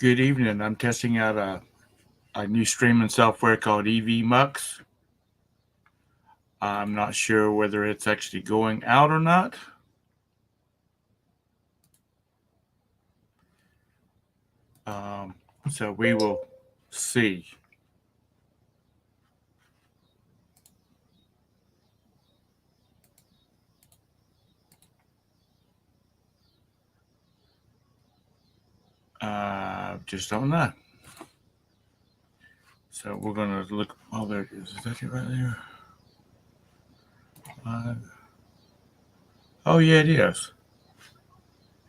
Good evening. I'm testing out a new streaming software called EVMUX. I'm not sure whether it's actually going out or not. So we will see. Just don't know. So we're going to look. Oh, there it is. Is that it right there? Oh, yeah, it is.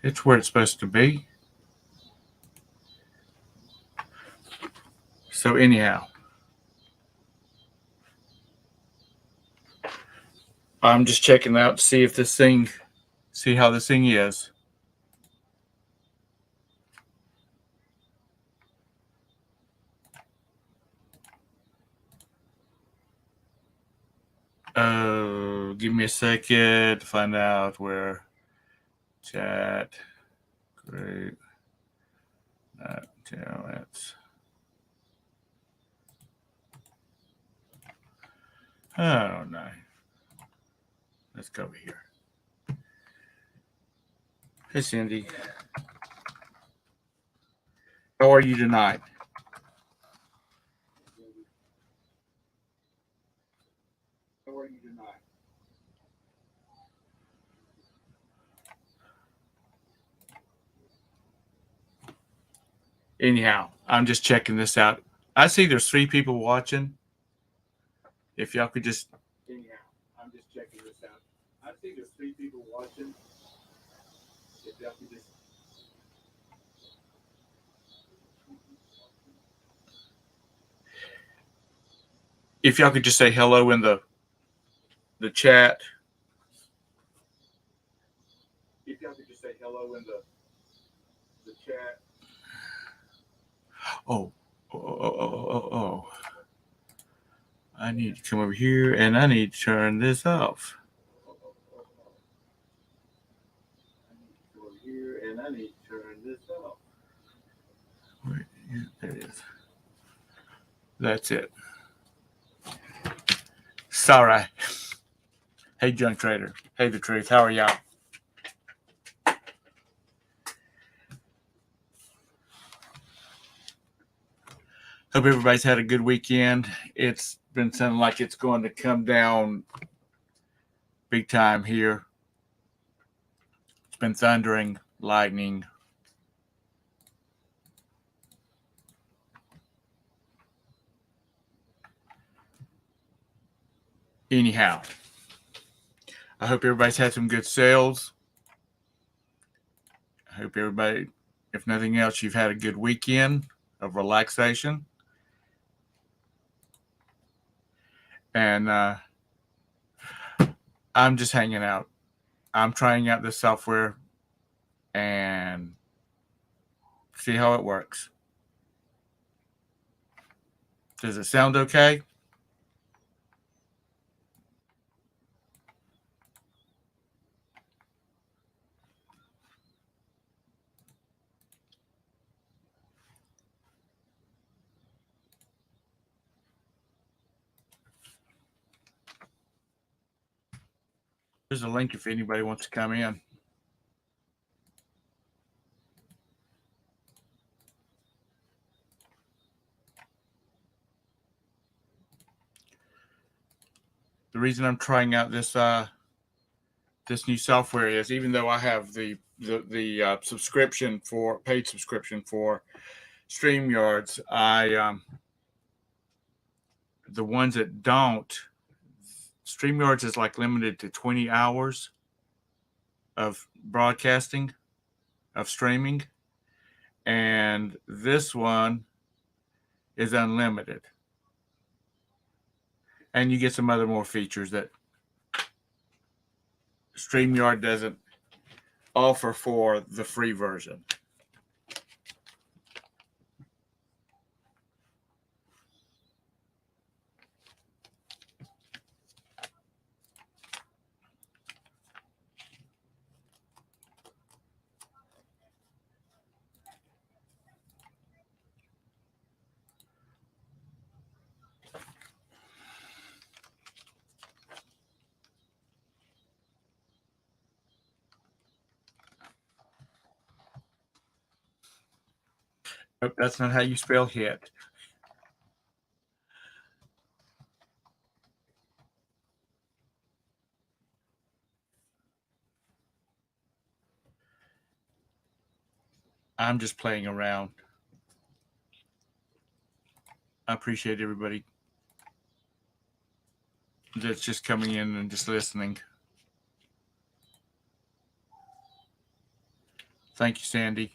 It's where it's supposed to be. So anyhow, I'm just checking out to see if see how this thing is. Give me a second to find out where chat. Great. Let's. I don't know. Let's go over here. Hey, Cindy. How are you tonight? How are you tonight? Anyhow, I'm just checking this out. I see there's 3 people watching. If y'all could just. Anyhow, I'm just checking this out. I see there's 3 people watching. If y'all could just. If y'all could just say hello in the chat. If y'all could just say hello in the chat. Oh. I need to come over here and I need to turn this off. I need to turn this off. Wait, there it is. That's it. Sorry. Hey, Junk Trader. Hey, The Truth. How are y'all? Hope everybody's had a good weekend. It's been sounding like it's going to come down big time here. It's been thundering, lightning. Anyhow, I hope everybody's had some good sales. I hope everybody, if nothing else, you've had a good weekend of relaxation. And I'm just hanging out. I'm trying out this software and see how it works. Does it sound okay? There's a link if anybody wants to come in. The reason I'm trying out this new software is, even though I have the subscription for paid subscription for StreamYards, the ones that don't, StreamYards is like limited to 20 hours of broadcasting, of streaming, and this one is unlimited. And you get some other more features that StreamYard doesn't offer for the free version. Nope, that's not how you spell hit. I'm just playing around. I appreciate everybody that's just coming in and just listening. Thank you, Sandy.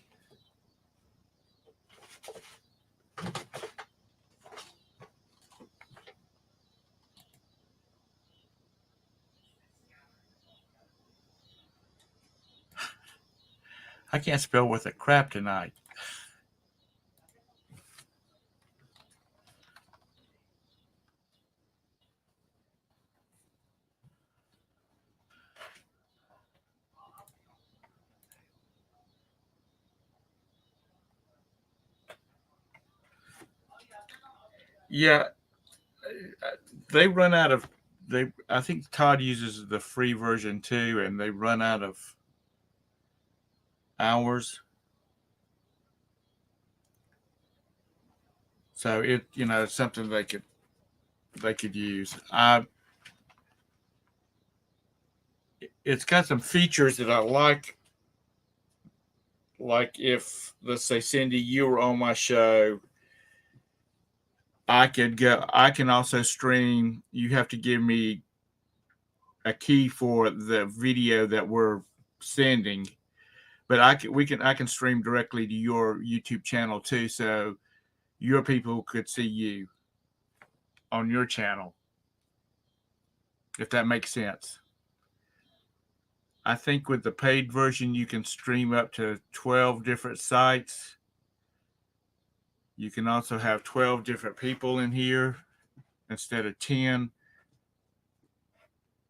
I can't spell worth a crap tonight. Yeah, they run out of I think Todd uses the free version too, and they run out of hours. So it's something they could use. It's got some features that I like. Like if, let's say, Cindy, you were on my show, I can also stream. You have to give me a key for the video that we're sending, but I can stream directly to your YouTube channel too, so your people could see you on your channel, if that makes sense. I think with the paid version, you can stream up to 12 different sites. You can also have 12 different people in here instead of 10.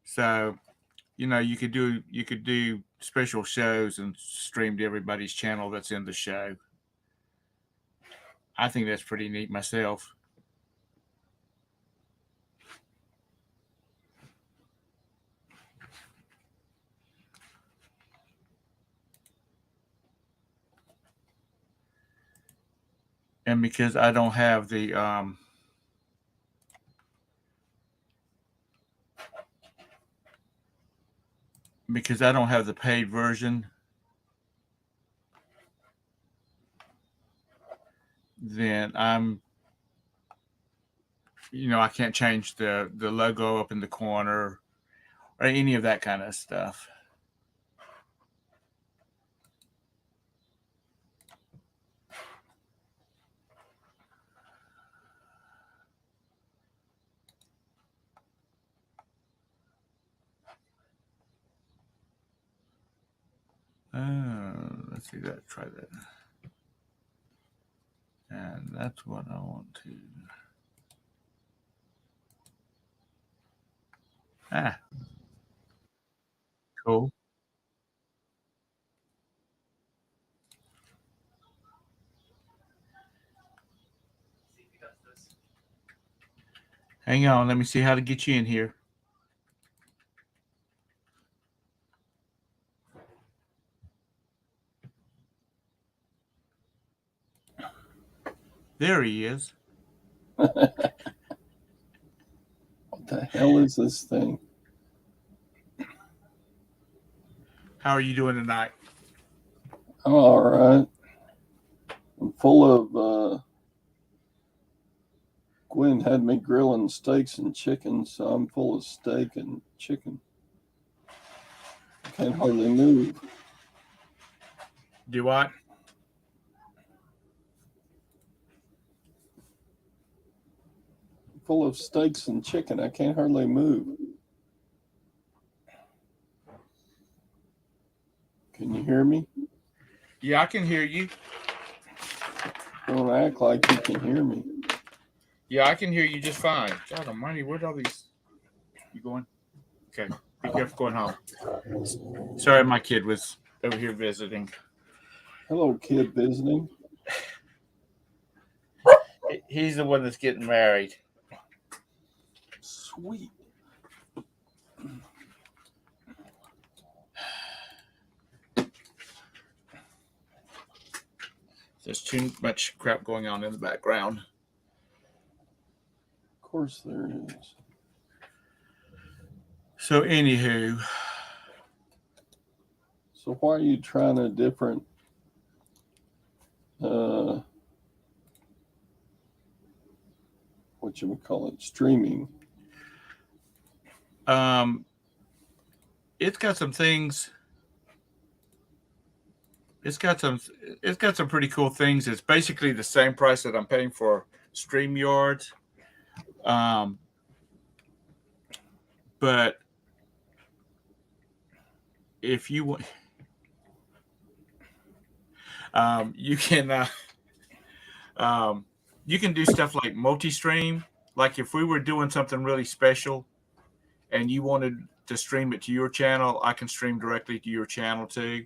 So, you could do special shows and stream to everybody's channel that's in the show. I think that's pretty neat myself. And because I don't have the paid version, then I can't change the logo up in the corner or any of that kind of stuff. Let's see that. Try that. And that's what I want to. Cool. Hang on, let me see how to get you in here. There he is. What the hell is this thing? How are you doing tonight? I'm all right. I'm full of. Gwen had me grilling steaks and chicken, so I'm full of steak and chicken. I can't hardly move. Do what? Full of steaks and chicken. I can't hardly move. Can you hear me? Yeah, I can hear you. Don't act like you can hear me. Yeah, I can hear you just fine. God almighty, where'd all these... You going? Okay. Be careful going home. Sorry, my kid was over here visiting. Hello, kid visiting. He's the one that's getting married. Sweet. There's too much crap going on in the background. Of course there is. So, anywho. So why are you trying a different streaming? It's got some things. It's got some pretty cool things. It's basically the same price that I'm paying for StreamYard. But if you want, you can do stuff like multi-stream. Like if we were doing something really special and you wanted to stream it to your channel, I can stream directly to your channel too.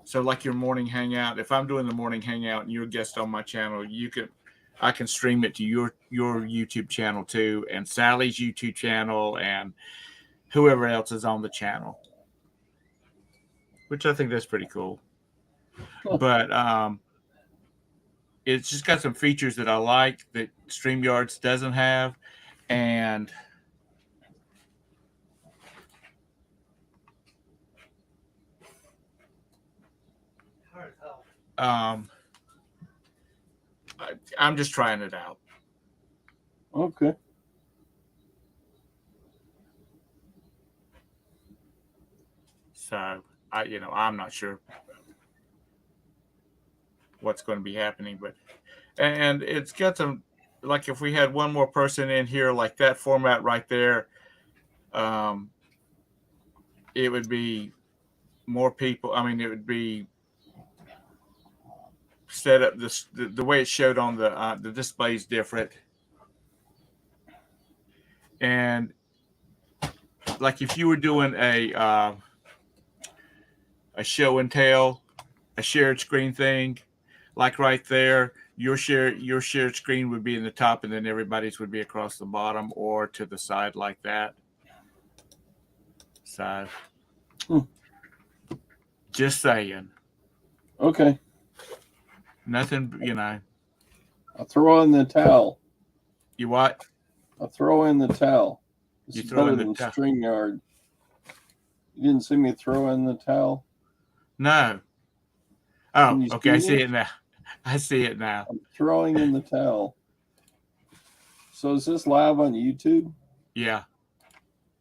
So like your morning hangout, if I'm doing the morning hangout and you're a guest on my channel, I can stream it to your YouTube channel too, and Sally's YouTube channel, and whoever else is on the channel, which I think that's pretty cool. But it's just got some features that I like that StreamYards doesn't have, and I'm just trying it out. Okay. So I'm not sure what's going to be happening, and it's got some, like if we had one more person in here like that format right there, it would be more people. I mean, it would be set up the way it showed on the display is different, and like if you were doing a show and tell, a shared screen thing, like right there, your shared screen would be in the top, and then everybody's would be across the bottom or to the side like that. So, just saying. Okay. Nothing, I throw in the towel. You what? I throw in the towel. You throw in the towel. StreamYard. You didn't see me throw in the towel? No. Oh, okay. I see it now. I see it now. I'm throwing in the towel. So is this live on YouTube? Yeah.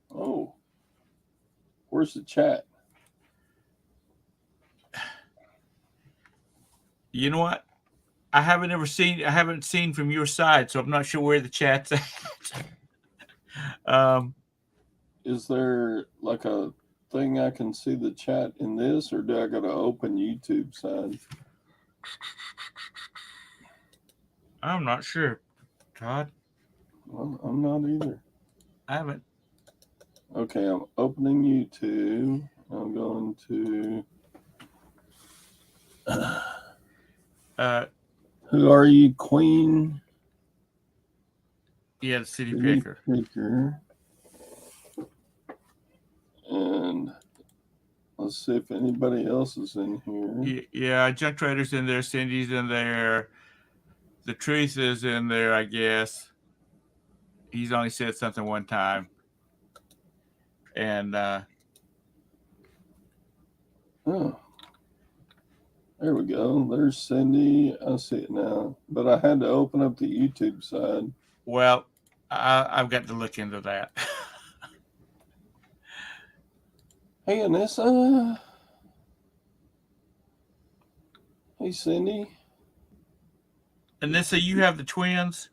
Oh. Where's the chat? You know what? I haven't seen from your side, so I'm not sure where the chat's at. Is there like a thing I can see the chat in this, or do I got to open YouTube side? I'm not sure, Todd. Well, I'm not either. I haven't. Okay, I'm opening YouTube. I'm going to. Who are you, Queen? Yeah, the City Picker. And let's see if anybody else is in here. Yeah, Junk Trader's in there. Cindy's in there. The Truth is in there, I guess. He's only said something one time. And oh, there we go. There's Cindy. I see it now. But I had to open up the YouTube side. Well, I've got to look into that. Hey, Anissa. Hey, Cindy. Anissa, you have the twins?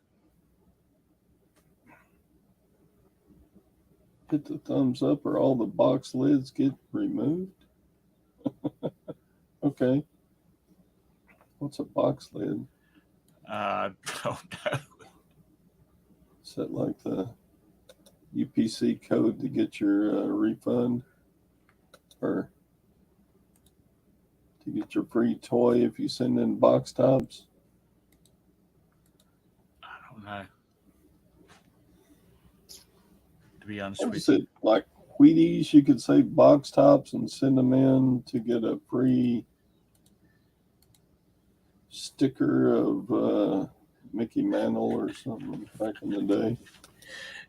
Hit the thumbs up or all the box lids get removed. Okay. What's a box lid? Don't know. Is that like the UPC code to get your refund? Or to get your free toy if you send in box tops? I don't know. To be honest What with is it? Like Wheaties, you could say box tops and send them in to get a free sticker of Mickey Mantle or something back in the day.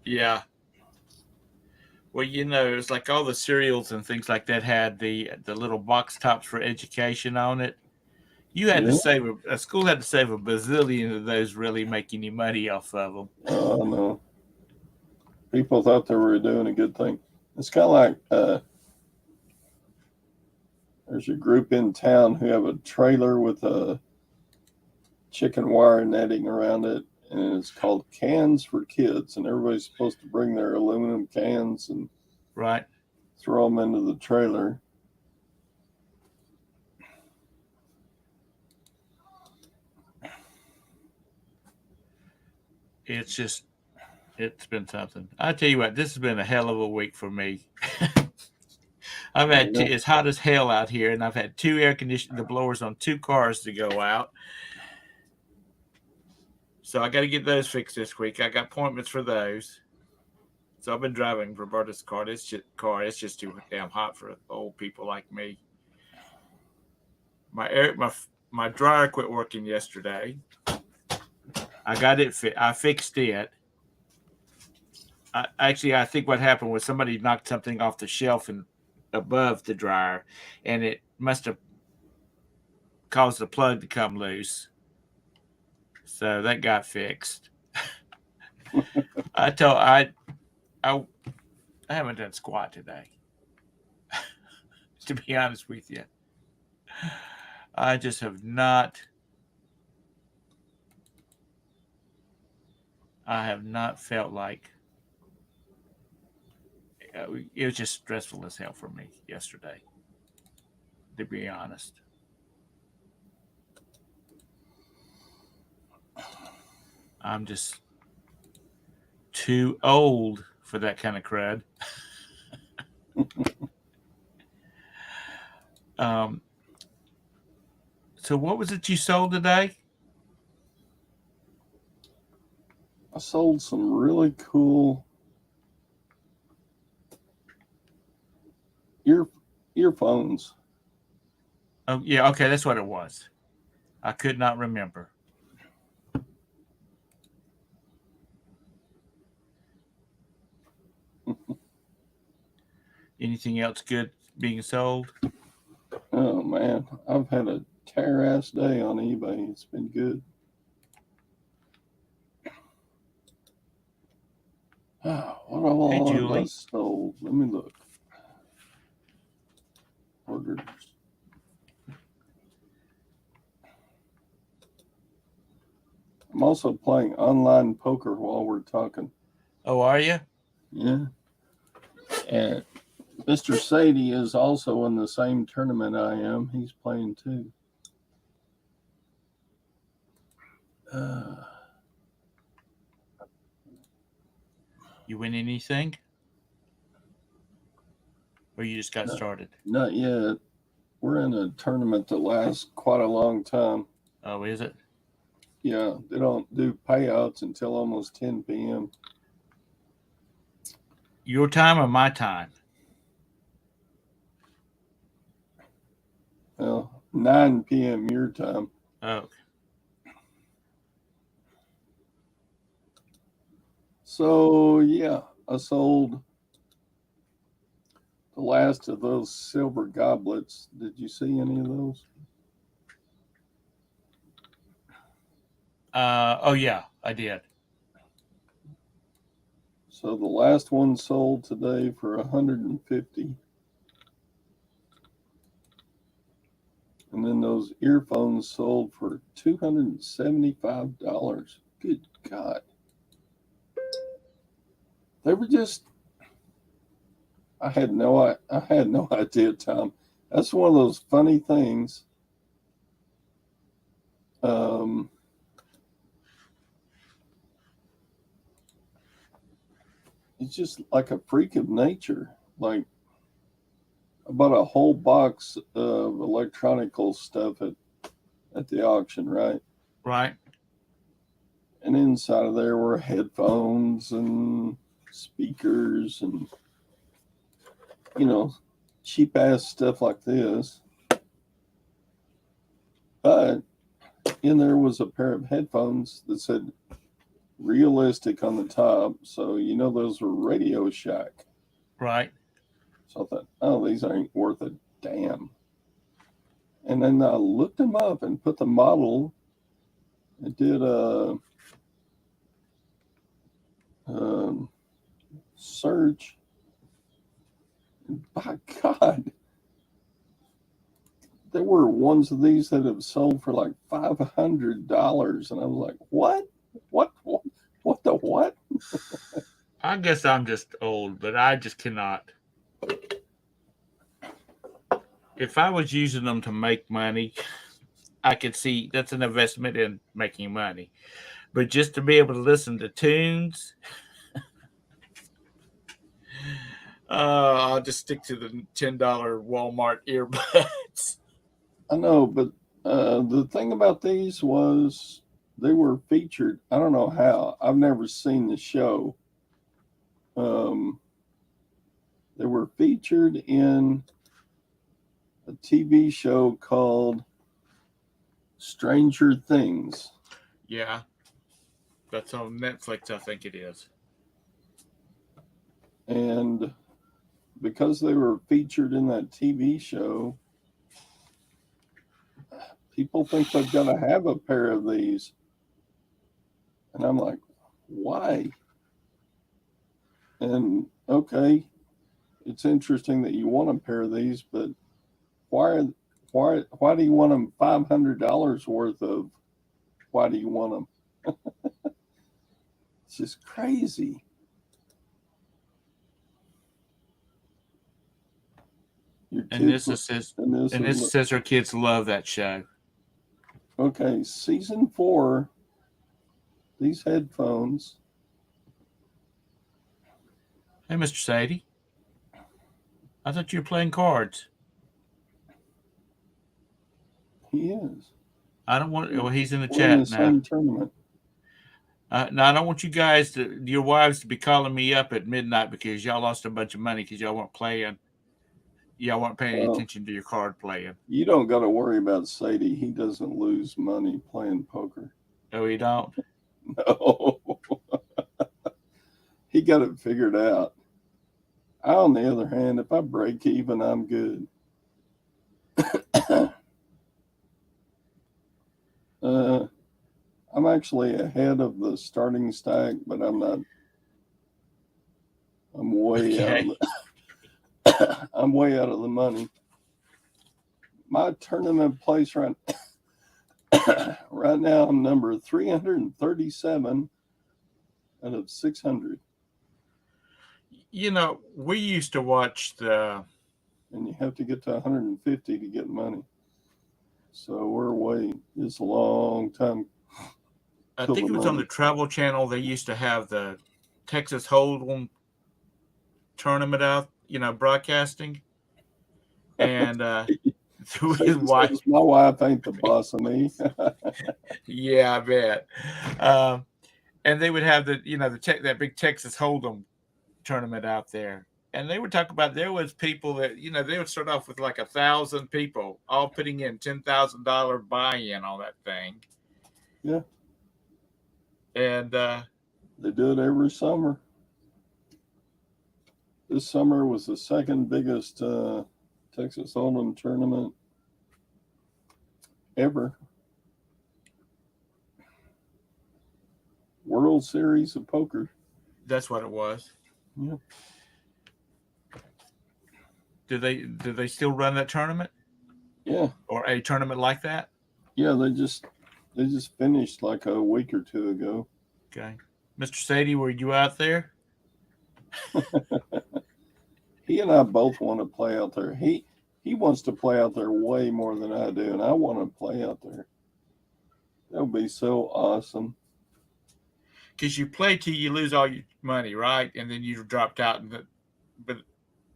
Yeah. Well, it's like all the cereals and things like that had the little box tops for education on it. You had to Yeah. save a school had to save a bazillion of those, really make any money off of them. Oh no. People thought they were doing a good thing. It's kind of like there's a group in town who have a trailer with a chicken wire netting around it, and it's called Cans for Kids, and everybody's supposed to bring their aluminum cans and Right. throw them into the trailer. It's been something. I tell you what, this has been a hell of a week for me. I've had it's hot as hell out here, and I've had two the blowers on two cars to go out. So I got to get those fixed this week. I got appointments for those. So I've been driving Roberta's car. It's just too damn hot for old people like me. My dryer quit working yesterday. I got it I fixed it. I think what happened was somebody knocked something off the shelf and above the dryer, and it must have caused the plug to come loose. So that got fixed. I haven't done squat today. To be honest with you, I just have not. I have not felt like it was just stressful as hell for me yesterday. To be honest, I'm just too old for that kind of crud. So what was it you sold today? I sold some really cool earphones. Oh yeah, okay, that's what it was. I could not remember. Anything else good being sold? Oh man, I've had a tear ass day on eBay. It's been good. What all Hey, have I Julie. sold? Let me look. Orders. I'm also playing online poker while we're talking. Oh, are you? Yeah. And Mr. Sadie is also in the same tournament I am. He's playing too. You win anything? Or you just got started? Not yet. We're in a tournament that lasts quite a long time. Oh, is it? Yeah, they don't do payouts until almost 10 p.m. Your time or my time? Well, 9 p.m. your time. Oh. So, yeah, I sold the last of those silver goblets. Did you see any of those? Oh yeah, I did. So the last one sold today for $150. And then those earphones sold for $275. Good God. They were just I had no idea, Tom. That's one of those funny things. It's just like a freak of nature. Like I bought a whole box of electronical stuff at the auction, right? Right. And inside of there were headphones and speakers and cheap ass stuff like this. But and there was a pair of headphones that said realistic on the top. So, those were Radio Shack. Right. So I thought, oh, these ain't worth a damn. And then I looked them up and put the model. It did a search. And by God, there were ones of these that have sold for like $500. And I was like, what? What the what? I guess I'm just old, but I just cannot. If I was using them to make money, I could see that's an investment in making money. But just to be able to listen to tunes, I'll just stick to the $10 Walmart earbuds. I know, but the thing about these was they were featured. I don't know how. I've never seen the show. They were featured in a TV show called Stranger Things. Yeah, that's on Netflix, I think it is. And because they were featured in that TV show, people think they've got to have a pair of these. And I'm like, why? And okay, it's interesting that you want a pair of these, but why do you want them $500 worth of? Why do you want them? It's just crazy. And this says her kids love that show. Okay, season 4. These headphones. Hey, Mr. Sadie. I thought you were playing cards. He is. I don't want. Well, he's in the We're chat in the now. same tournament. Now, I don't want you guys your wives to be calling me up at midnight because y'all lost a bunch of money because y'all weren't playing. Y'all weren't paying any attention to your card playing. You don't got to worry about Sadie. He doesn't lose money playing poker. Oh, you don't? No. He got it figured out. I, on the other hand, if I break even, I'm good. I'm actually ahead of the starting stack, but I'm not. I'm way out. I'm way out of the money. My tournament place right now, I'm number 337 out of 600. We used to watch and you have to get to 150 to get money. So we're way. It's a long time. I think it was on the Travel Channel. They used to have the Texas Hold'em tournament out, broadcasting. And his wife, my wife ain't the boss of me. Yeah, I bet. And they would have that big Texas Hold'em tournament out there. And they would talk about there was people that, they would start off with like 1,000 people all putting in $10,000 buy-in on that thing. Yeah. And they do it every summer. This summer was the second biggest Texas Hold'em tournament ever. World Series of Poker. That's what it was. Yeah. Do they still run that tournament? Yeah. Or a tournament like that? Yeah, they just finished like a week or two ago. Okay. Mr. Sadie, were you out there? He and I both want to play out there. He wants to play out there way more than I do, and I want to play out there. That would be so awesome. Because you play till you lose all your money, right? And then you dropped out, but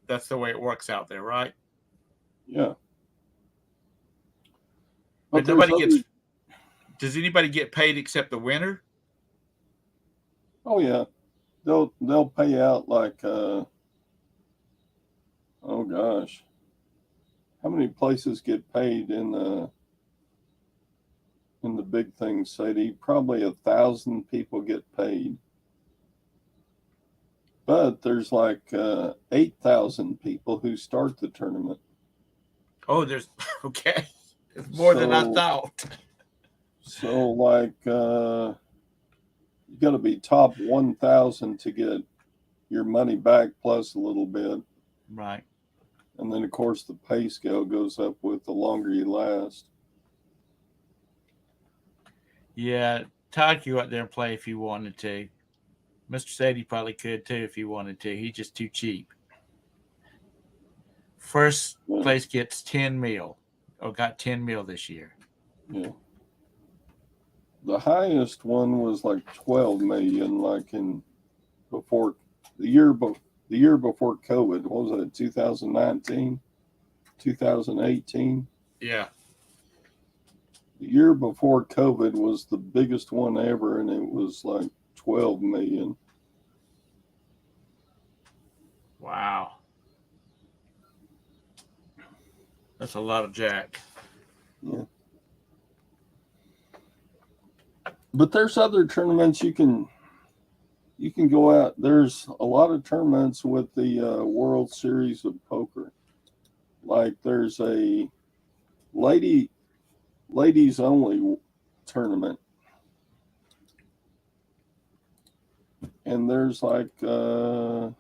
that's the way it works out there, right? Yeah. But does anybody get paid except the winner? Oh yeah. They'll pay out like oh gosh. How many places get paid in in the big things, Sadie. Probably 1,000 people get paid. But there's like 8,000 people who start the tournament. Oh, there's okay. It's more than I So, thought. so like you got to be top 1,000 to get your money back plus a little bit. Right. And then, of course, the pay scale goes up with the longer you last. Yeah, Todd could go out there and play if he wanted to. Mr. Sadie probably could too if he wanted to. He's just too cheap. First Yeah, place gets 10 mil, or got 10 mil this year. yeah. The highest one was like 12 million, like in before the year the year before COVID. What was it? 2019, 2018. Yeah. The year before COVID was the biggest one ever, and it was like 12 million. Wow. That's a lot of jack. Yeah. But there's other tournaments you can go out. There's a lot of tournaments with the World Series of Poker. Like there's a ladies only tournament, and there's like I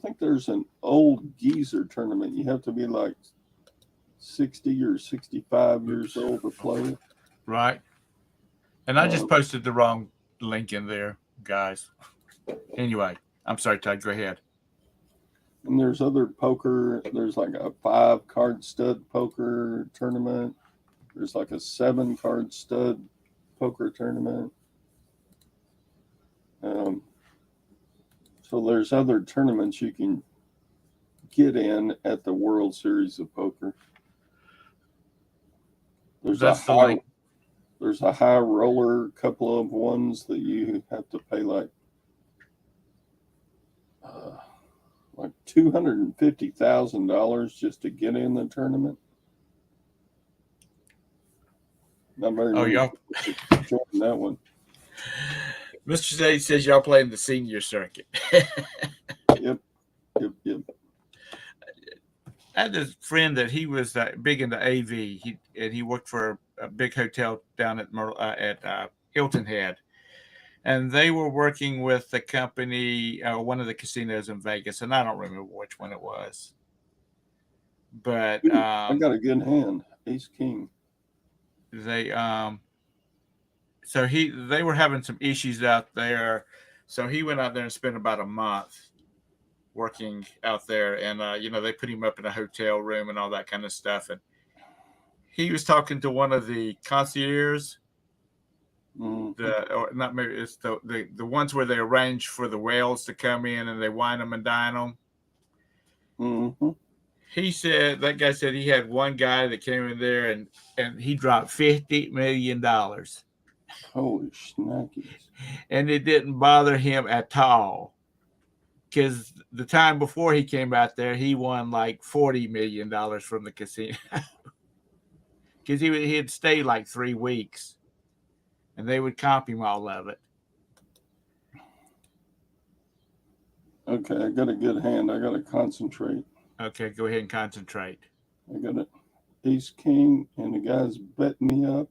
think there's an old geezer tournament. You have to be like 60 or 65 years old to play it. Right. And I just posted the wrong link in there, guys. Anyway, I'm sorry, Todd. Go ahead. And there's other poker. There's like a 5-card stud poker tournament. There's like a 7-card stud poker tournament. So there's other tournaments you can get in at the World Series of Poker. There's That's the link. There's a high roller, couple of ones that you have to pay like $250,000 just to get in the tournament. Not very many y'all people join that one. Mr. Sadie says y'all playing the senior circuit. Yep. I had this friend that he was big into AV. He worked for a big hotel down at Hilton Head, and they were working with the company, one of the casinos in Vegas, and I don't remember which one it was. But I got a good hand, Ace King. they they were having some issues out there, so he went out there and spent about a month working out there, and they put him up in a hotel room and all that kind of stuff, and he was talking to one of the concierges, or not, maybe it's the ones where they arrange for the whales to come in and they wine them and dine them. Mm-hmm. That guy said he had one guy that came in there and he dropped $50 million. Holy snackies. And it didn't bother him at all. Because the time before he came out there, he won like $40 million from the casino. Because he had stayed like 3 weeks. And they would comp him all of it. Okay, I got a good hand. I got to concentrate. Okay, go ahead and concentrate. I got an Ace King, and the guy's betting me up.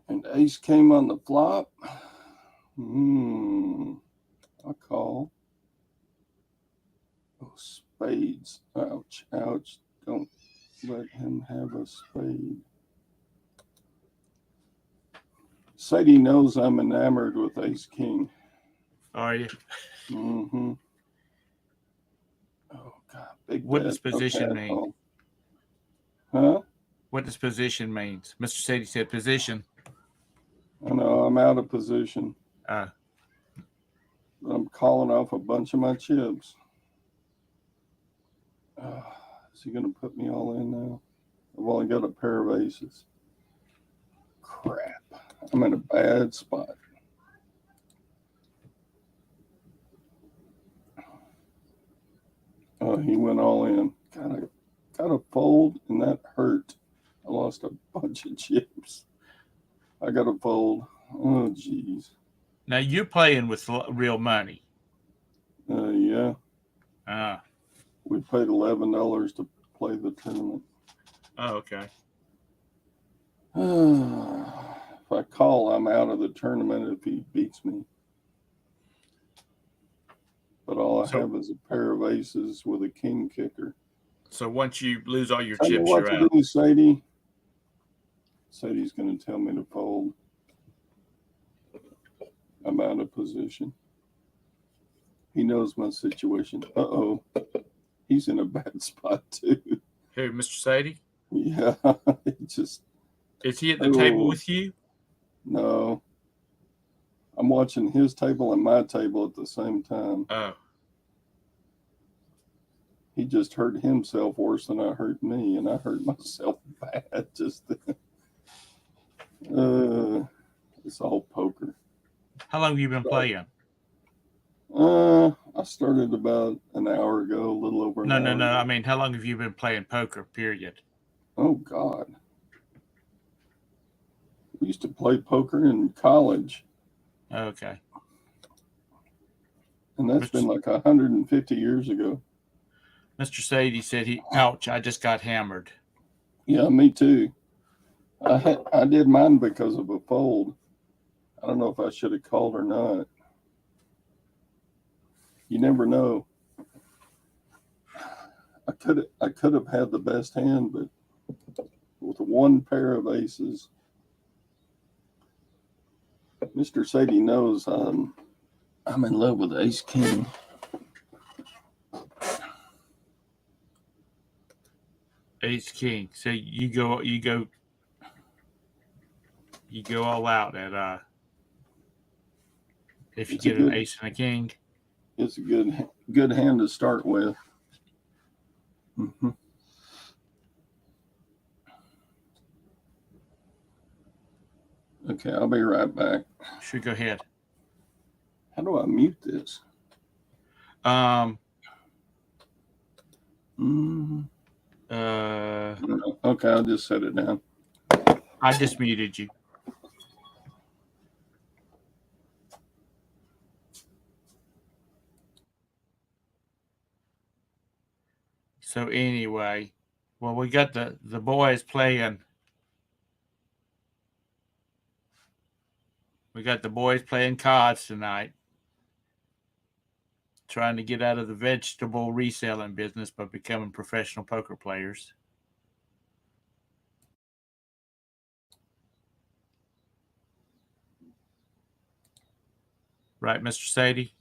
And Ace came on the flop. I call. Oh, spades. Ouch, ouch. Don't let him have a spade. Sadie knows I'm enamored with Ace King. Are you? Mm-hmm. Oh, God. Big What bet. does position Okay, mean? Huh? What does position means? Mr. Sadie said position. I know I'm out of position. I'm calling off a bunch of my chips. Is he going to put me all in now? I've only got a pair of aces. Crap. I'm in a bad spot. Oh, he went all in. Got a fold, and that hurt. I lost a bunch of chips. I got to fold. Oh, jeez. Now you're playing with real money. Yeah. Ah. We paid $11 to play the tournament. Oh, okay. If I call, I'm out of the tournament if he beats me. But all I have is a pair of aces with a king kicker. So once you lose all your Tell me chips, what you're to out. do, Sadie. Sadie's going to tell me to fold. I'm out of position. He knows my situation. Uh-oh. He's in a bad spot, too. Who, Mr. Sadie? Yeah. Just. Is he at the table with you? No. I'm watching his table and my table at the same time. Oh. He just hurt himself worse than I hurt me, and I hurt myself bad just then. It's all poker. How long have you been playing? I started about an hour ago, a little over an hour. No. I mean, how long have you been playing poker, period? Oh, God. We used to play poker in college. Okay. And that's been like 150 years ago. Mr. Sadie said ouch, I just got hammered. Yeah, me too. I did mine because of a fold. I don't know if I should have called or not. You never know. I could have had the best hand, but with one pair of aces, Mr. Sadie knows I'm in love with Ace King. Ace King. So you go all out at if you get an ace and a king. It's a good hand to start with. Mm-hmm. Okay, I'll be right back. Sure, go ahead. How do I mute this? Okay, I'll just set it down. I just muted you. So anyway, well, we got the boys playing. We got the boys playing cards tonight, trying to get out of the vegetable reselling business by becoming professional poker players. Right, Mr. Sadie?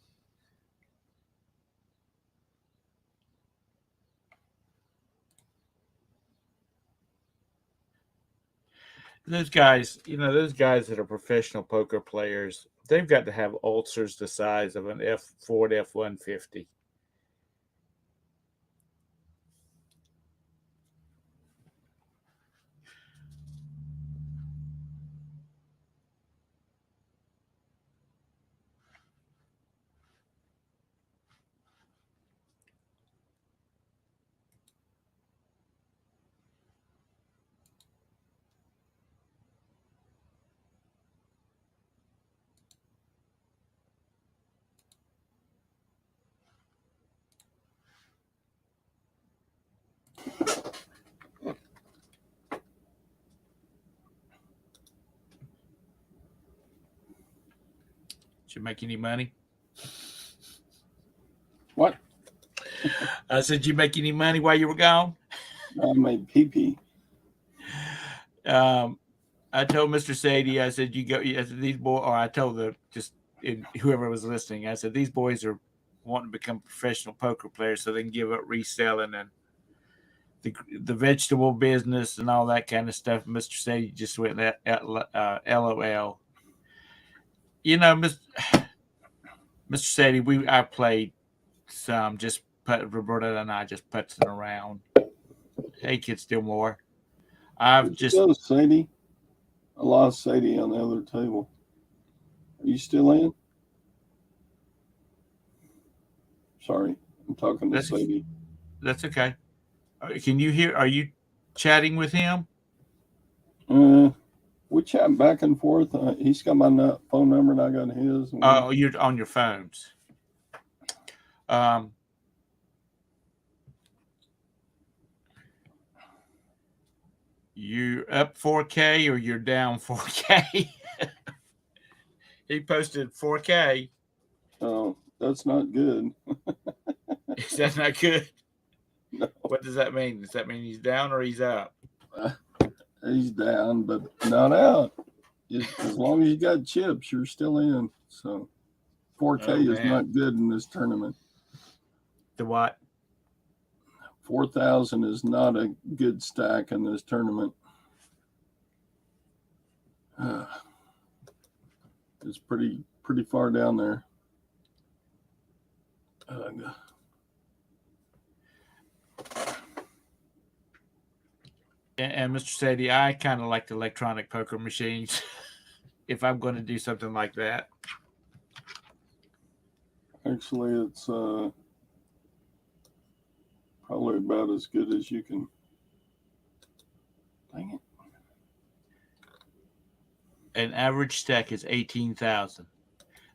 Those guys that are professional poker players, they've got to have ulcers the size of an Ford F-150. Did you make any money? What? I said, did you make any money while you were gone? I made pee-pee. I told Mr. Sadie, I said, these boys, or I told whoever was listening, I said, these boys are wanting to become professional poker players so they can give up reselling and the vegetable business and all that kind of stuff. Mr. Sadie just went LOL. You know, Mr. Sadie, I played some, just Roberta and I just putzing around. Hey, kids, still more. Sadie. I lost Sadie on the other table. Are you still in? Sorry, I'm talking to Sadie. That's okay. Can you hear? Are you chatting with him? We chat back and forth. He's got my phone number and I got his. Oh, you're on your phones. You up 4K or you're down 4K? He posted 4K. Oh, that's not good. Is that not good? No. What does that mean? Does that mean he's down or he's up? He's down, but not out. As long as you got chips, you're still in. So 4K is not good in this tournament. The what? 4,000 is not a good stack in this tournament. It's pretty far down there. And Mr. Sadie, I kind of like the electronic poker machines if I'm going to do something like that. Actually, it's probably about as good as you can. Dang it. An average stack is 18,000.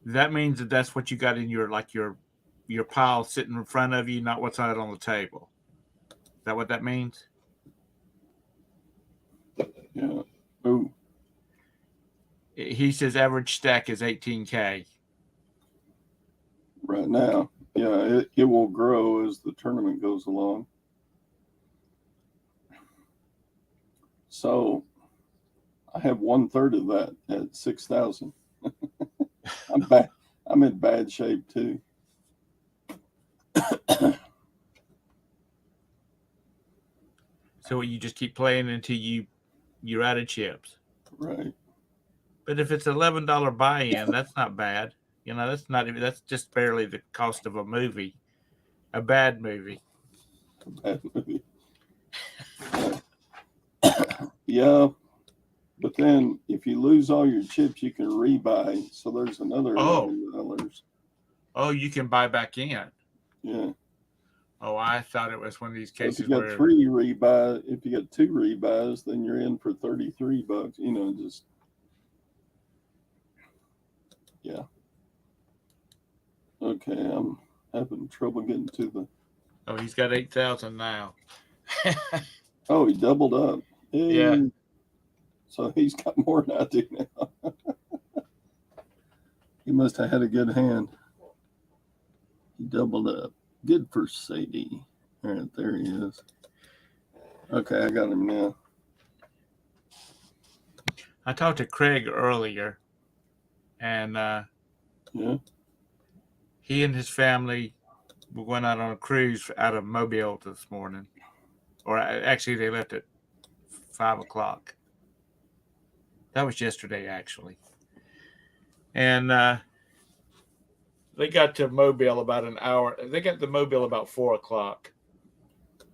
That means that that's what you got in your pile sitting in front of you, not what's out on the table. Is that what that means? Yeah. Oh. He says average stack is 18K. Right now. Yeah, it will grow as the tournament goes along. So I have 1/3 of that at 6,000. I'm in bad shape too. So you just keep playing until you're out of chips. Right. But if it's $11 buy-in, that's not bad. You know, that's just barely the cost of a movie. A bad movie. A bad movie. Yeah. But then if you lose all your chips, you can rebuy. So there's another $11. Oh, you can buy back in. Yeah. Oh, I thought it was one of these cases if you got where if you got 2 rebuys, then you're in for $33. You know, just yeah. Okay, I'm having trouble getting to the. Oh, he's got 8,000 now. Oh, he doubled up. Hey. Yeah. So he's got more than I do now. He must have had a good hand. He doubled up. Good for Sadie. All right, there he is. Okay, I got him now. I talked to Craig earlier, and yeah, he and his family went out on a cruise out of Mobile this morning. Or actually, they left at 5 o'clock. That was yesterday, actually. And they got to Mobile about an hour. They got to Mobile about 4 o'clock.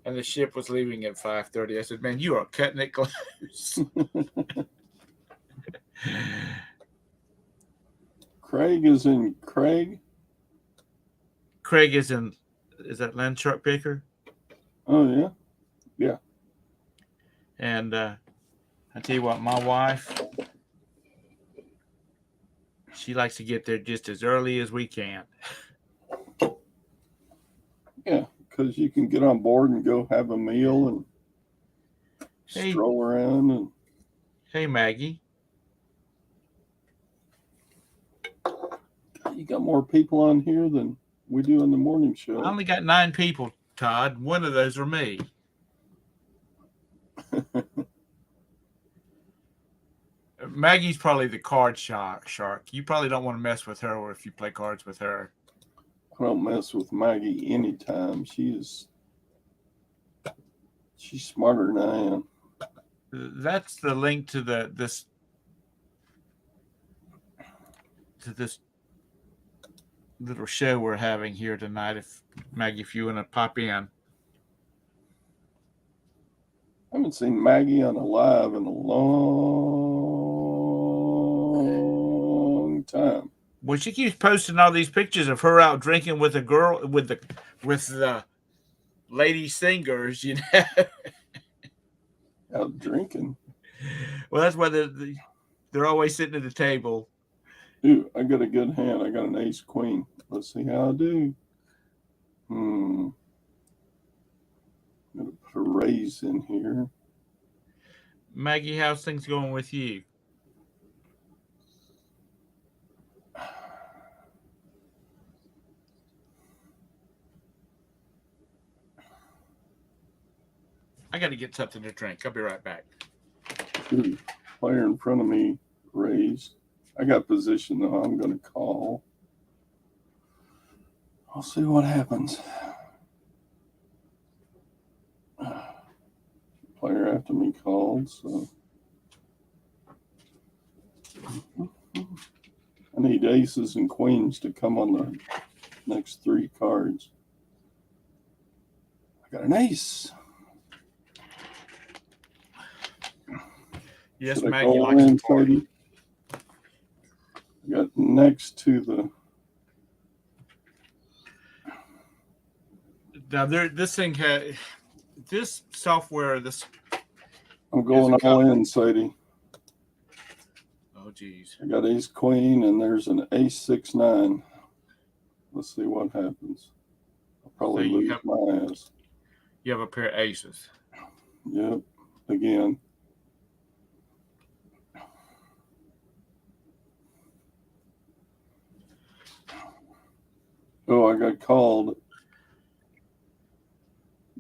And the ship was leaving at 5:30. I said, man, you are cutting it close. Craig is in Craig? Craig is that Land Shark Picker? Oh, yeah. Yeah. And I tell you what, my wife, she likes to get there just as early as we can. Yeah, because you can get on board and go have a meal and stroll around. And hey, Maggie. You got more people on here than we do in the morning show. I only got 9 people, Todd. One of those are me. Maggie's probably the card shark. You probably don't want to mess with her or if you play cards with her. I don't mess with Maggie anytime. She's smarter than I am. That's the link to this little show we're having here tonight. If Maggie, if you want to pop in. I haven't seen Maggie on a live in a long time. Well, she keeps posting all these pictures of her out drinking with a girl with the lady singers, you know. Out drinking. Well, that's why they're always sitting at the table. Ooh, I got a good hand. I got an ace queen. Let's see how I do. I'm going to put a raise in here. Maggie, how's things going with you? I got to get something to drink. I'll be right back. Ooh, player in front of me raised. I got position though. I'm going to call. I'll see what happens. Player after me called, so I need aces and queens to come on the next 3 cards. I got an ace. Yes, Should I Maggie go likes in, to party. I got next to the. Now, this software. I'm going all in, Sadie. Oh, geez. I got ace queen, and there's an ace 6-9. Let's see what happens. I'll probably lose my ass. You have a pair of aces. Yep. Again. Oh, I got called.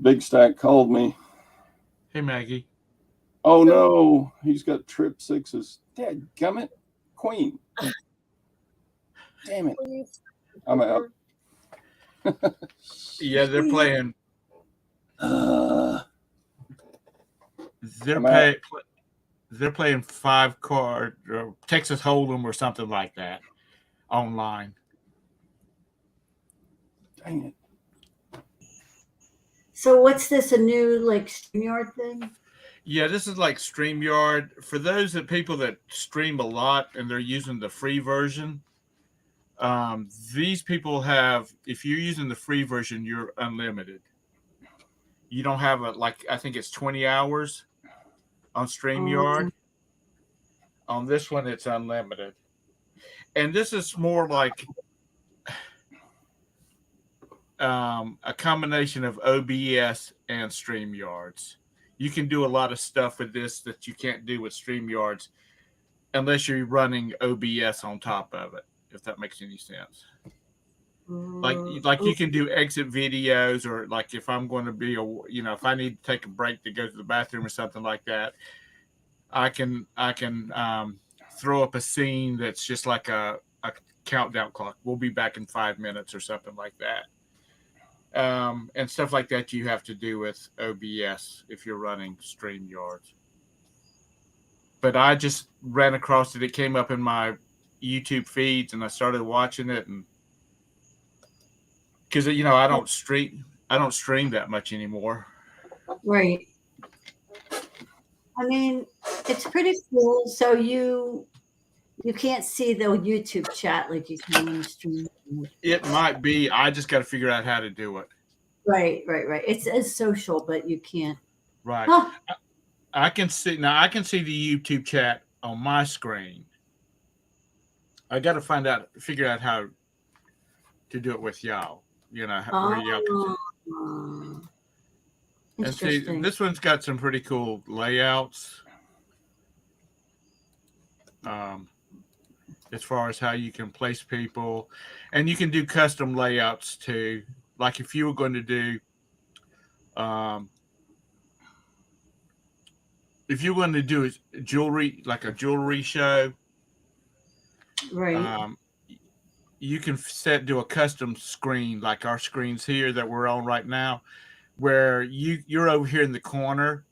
Big Stack called me. Hey, Maggie. Oh, no. He's got trip 6s. Dadgummit. Queen. Damn it. I'm out. Yeah, they're playing. They're playing 5-card or Texas Hold'em or something like that online. Dang it. So what's this, a new like StreamYard thing? Yeah, this is like StreamYard. For those people that stream a lot and they're using the free version, these people have, if you're using the free version, you're unlimited. You don't have I think it's 20 hours on StreamYard. On this one, it's unlimited. And this is more like a combination of OBS and StreamYards. You can do a lot of stuff with this that you can't do with StreamYards unless you're running OBS on top of it, if that makes any sense. Like you can do exit videos, or like if I'm going to be if I need to take a break to go to the bathroom or something like that, I can throw up a scene that's just like a countdown clock. We'll be back in 5 minutes or something like that. And stuff like that you have to do with OBS if you're running StreamYards. But I just ran across it. It came up in my YouTube feeds, and I started watching it, and because I don't stream that much anymore. Right. I mean, it's pretty cool. So you can't see the YouTube chat like you can on the stream. It might be. I just got to figure out how to do it. Right. It's social, but you can't. Right. Huh. I can see the YouTube chat on my screen. I got to figure out how to do it with y'all. Where y'all can see. And see, this one's got some pretty cool layouts. As far as how you can place people, and you can do custom layouts too. Like if you were going to do, a jewelry show, right? You can do a custom screen like our screens here that we're on right now, where you're over here in the corner,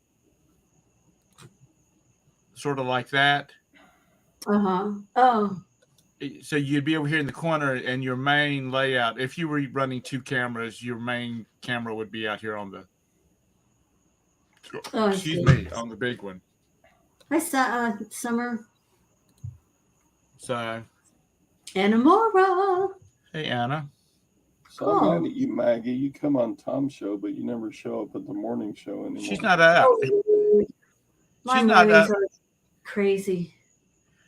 sort of like that. Oh. So you'd be over here in the corner, and your main layout, if you were running 2 cameras, your main camera would be out here on the on the big one. Hi, Summer. So Anamora. Hey, Anna. So I'm mad at you, Maggie. You come on Tom's show, but you never show up at the morning show anymore. She's not up. She's not up. crazy.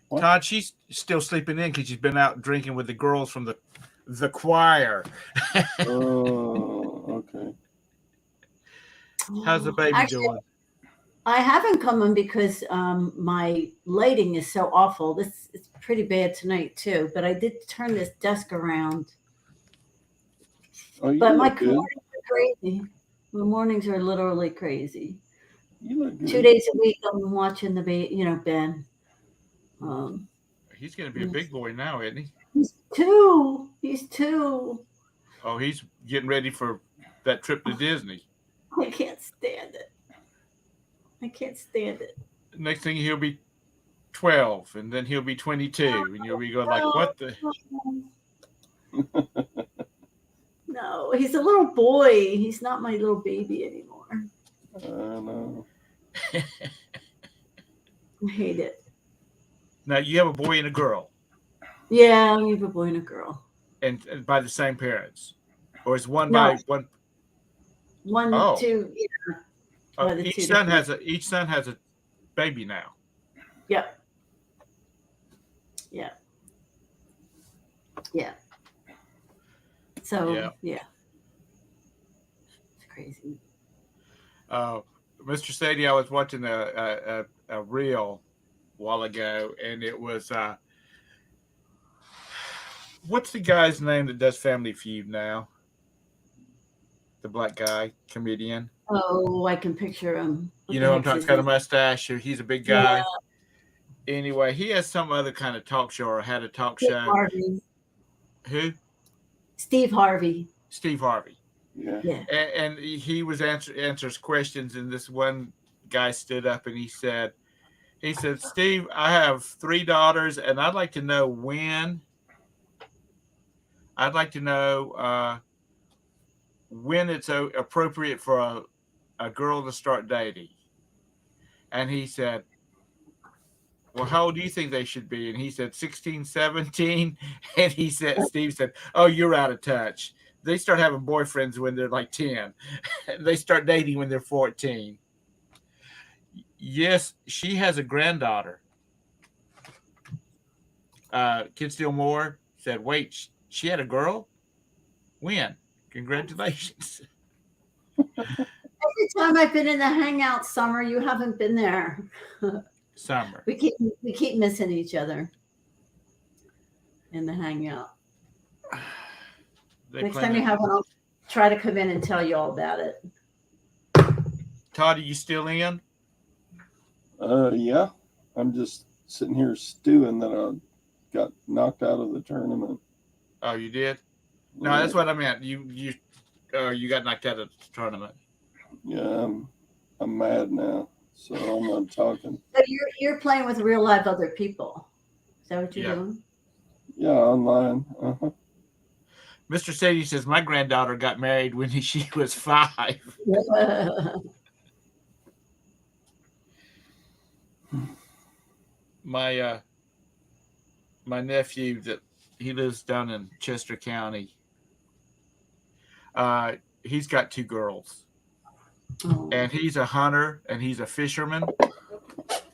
What? Todd, she's still sleeping in because she's been out drinking with the girls from the choir. Oh, okay. How's the baby Actually, doing? I haven't come in because my lighting is so awful. This it's pretty bad tonight too. But I did turn this desk around. Oh, you But my look good. mornings are crazy. My mornings are literally crazy. You look 2 good. days a week I'm watching Ben. Um, He's going to be a big boy now, isn't he? he's 2. He's 2. Oh, he's getting ready for that trip to Disney. I can't stand it. I can't stand it. Next thing he'll be 12, and then he'll be 22, and you'll be going like, "What the?" No, he's a little boy. He's not my little baby anymore. I know. I hate it. Now you have a boy and a girl, Yeah, we have a boy and a girl. and by the same parents, or is one No, by one? one, Oh, two. Yeah, by the each two son different. each son has a baby now. Yep. Yeah. Yeah. So Yeah. yeah, it's crazy. Mr. Sadie, I was watching a reel a while ago, and it was what's the guy's name that does Family Feud now? The black guy comedian. Oh, I can picture him. What You the know, I'm heck's talking. his Got a name? mustache. He's a big Yeah, guy. Anyway, he has some other kind of talk show or had a talk Steve show. Harvey. Who? Steve Harvey. Steve Harvey. Yeah. Yeah. And he was answers questions, and this one guy stood up and he said, Steve, I have 3 daughters, and I'd like to know when it's appropriate for a girl to start dating. And he said, well, how old do you think they should be? And he said 16, 17. And Steve said, oh, you're out of touch. They start having boyfriends when they're like 10. They start dating when they're 14. Yes, she has a granddaughter. Kid Steele Moore said, wait, she had a girl? When? Congratulations. Every time I've been in the Hangout summer, you haven't been there. Summer. We keep missing each other in the Hangout. Next time you have one, I'll try to come in and tell you all about it. Todd, are you still in? Yeah. I'm just sitting here stewing that I got knocked out of the tournament. Oh, you did? No, that's what I meant. You got knocked out of the tournament. Yeah, I'm mad now, so I'm not talking. So you're playing with real live other people. Is that what you're doing? Yeah, online. Uh-huh. Mr. Sadie says my granddaughter got married when she was 5. My nephew that he lives down in Chester County. He's got 2 girls. Oh. And he's a hunter and he's a fisherman.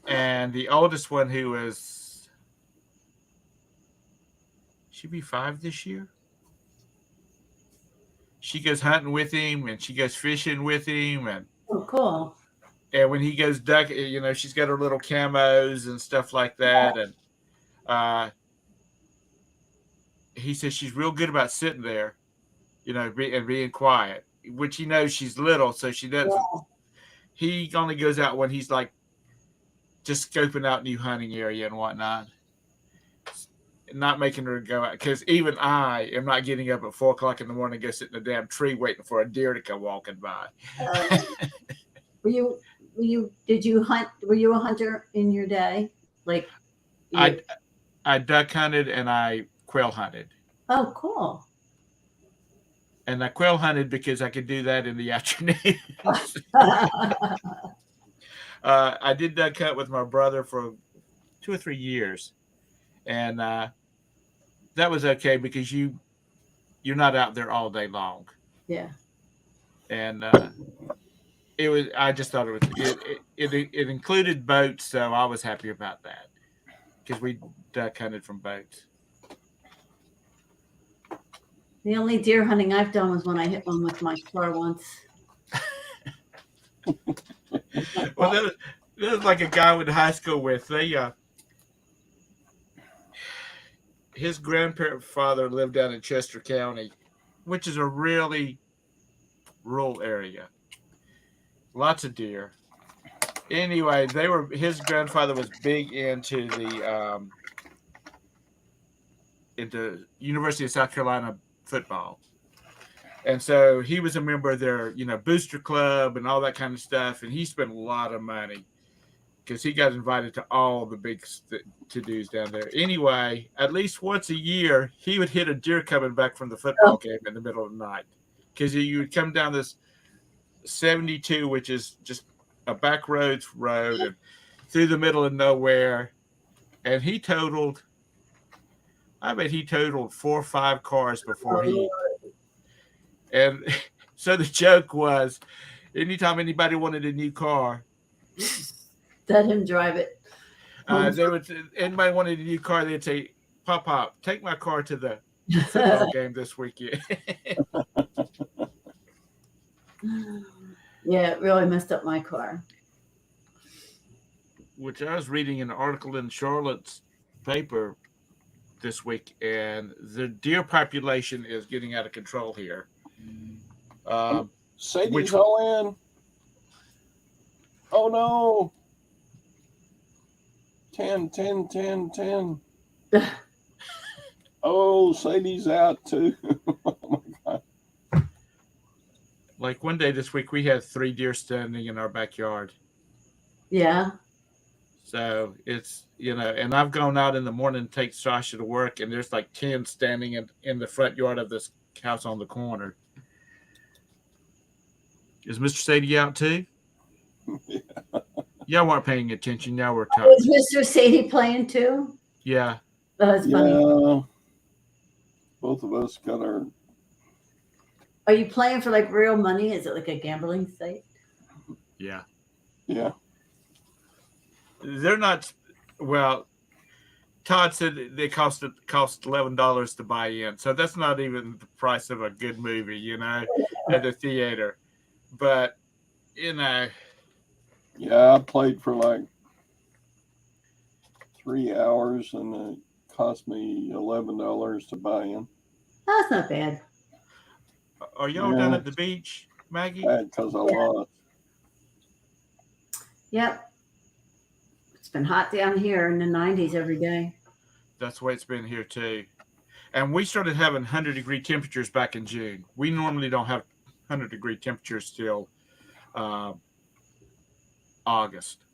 And the oldest one, who is, she'll be 5 this year. She goes hunting with him and she goes fishing with him. And Oh, cool. And when he goes duck, she's got her little camos and stuff like that. And he says she's real good about sitting there, and being quiet, which he knows she's little, so she doesn't. Yeah. He only goes out when he's like just scoping out new hunting area and whatnot. Not making her go out, because even I am not getting up at 4:00 in the morning to go sit in a damn tree waiting for a deer to come walking by. Did you hunt? Were you a hunter in your day? Like, I duck hunted and I quail hunted. Oh, cool. And I quail hunted because I could do that in the afternoon. I did duck hunt with my brother for 2 or 3 years. And that was okay because you're not out there all day long. Yeah. And It was. I just thought it was. It included boats, so I was happy about that because we duck hunted from boats. The only deer hunting I've done was when I hit one with my car once. Well, there was like a guy I went to high school with. His grandfather lived down in Chester County, which is a really rural area. Lots of deer. Anyway, his grandfather was big into into University of South Carolina football. And so he was a member of their, booster club and all that kind of stuff. And he spent a lot of money because he got invited to all the big to-dos down there. Anyway, at least once a year, he would hit a deer coming back from the football game in the middle of the night. Because you would come down this 72, which is just a back road and through the middle of nowhere. And I bet he totaled 4 or 5 cars before he. And so the joke was, anytime anybody wanted a new car, let him drive it. Anybody wanted a new car, they'd say, Pop, take my car to the football game this weekend. Yeah, it really messed up my car. Which I was reading an article in Charlotte's paper this week, and the deer population is getting out of control here. Sadie's all in. Oh no. 10. Oh, Sadie's out too. Oh my God. Like one day this week, we had 3 deer standing in our backyard. Yeah. So it's, and I've gone out in the morning to take Sasha to work, and there's like 10 standing in the front yard of this house on the corner. Is Mr. Sadie out too? Yeah. Y'all weren't paying attention. Y'all were talking. Was Mr. Sadie playing too? Yeah. That's funny. Both of us got our. Are you playing for like real money? Is it like a gambling site? Yeah. Yeah. They're not. Well, Todd said they cost $11 to buy in, so that's not even the price of a good movie, at the theater. But yeah, I played for like 3 hours, and it cost me $11 to buy in. That's not bad. Are y'all down at the beach, Maggie? Bad because I lost. Yep. It's been hot down here in the 90s every day. That's the way it's been here too. And we started having 100-degree temperatures back in June. We normally don't have 100-degree temperatures till August.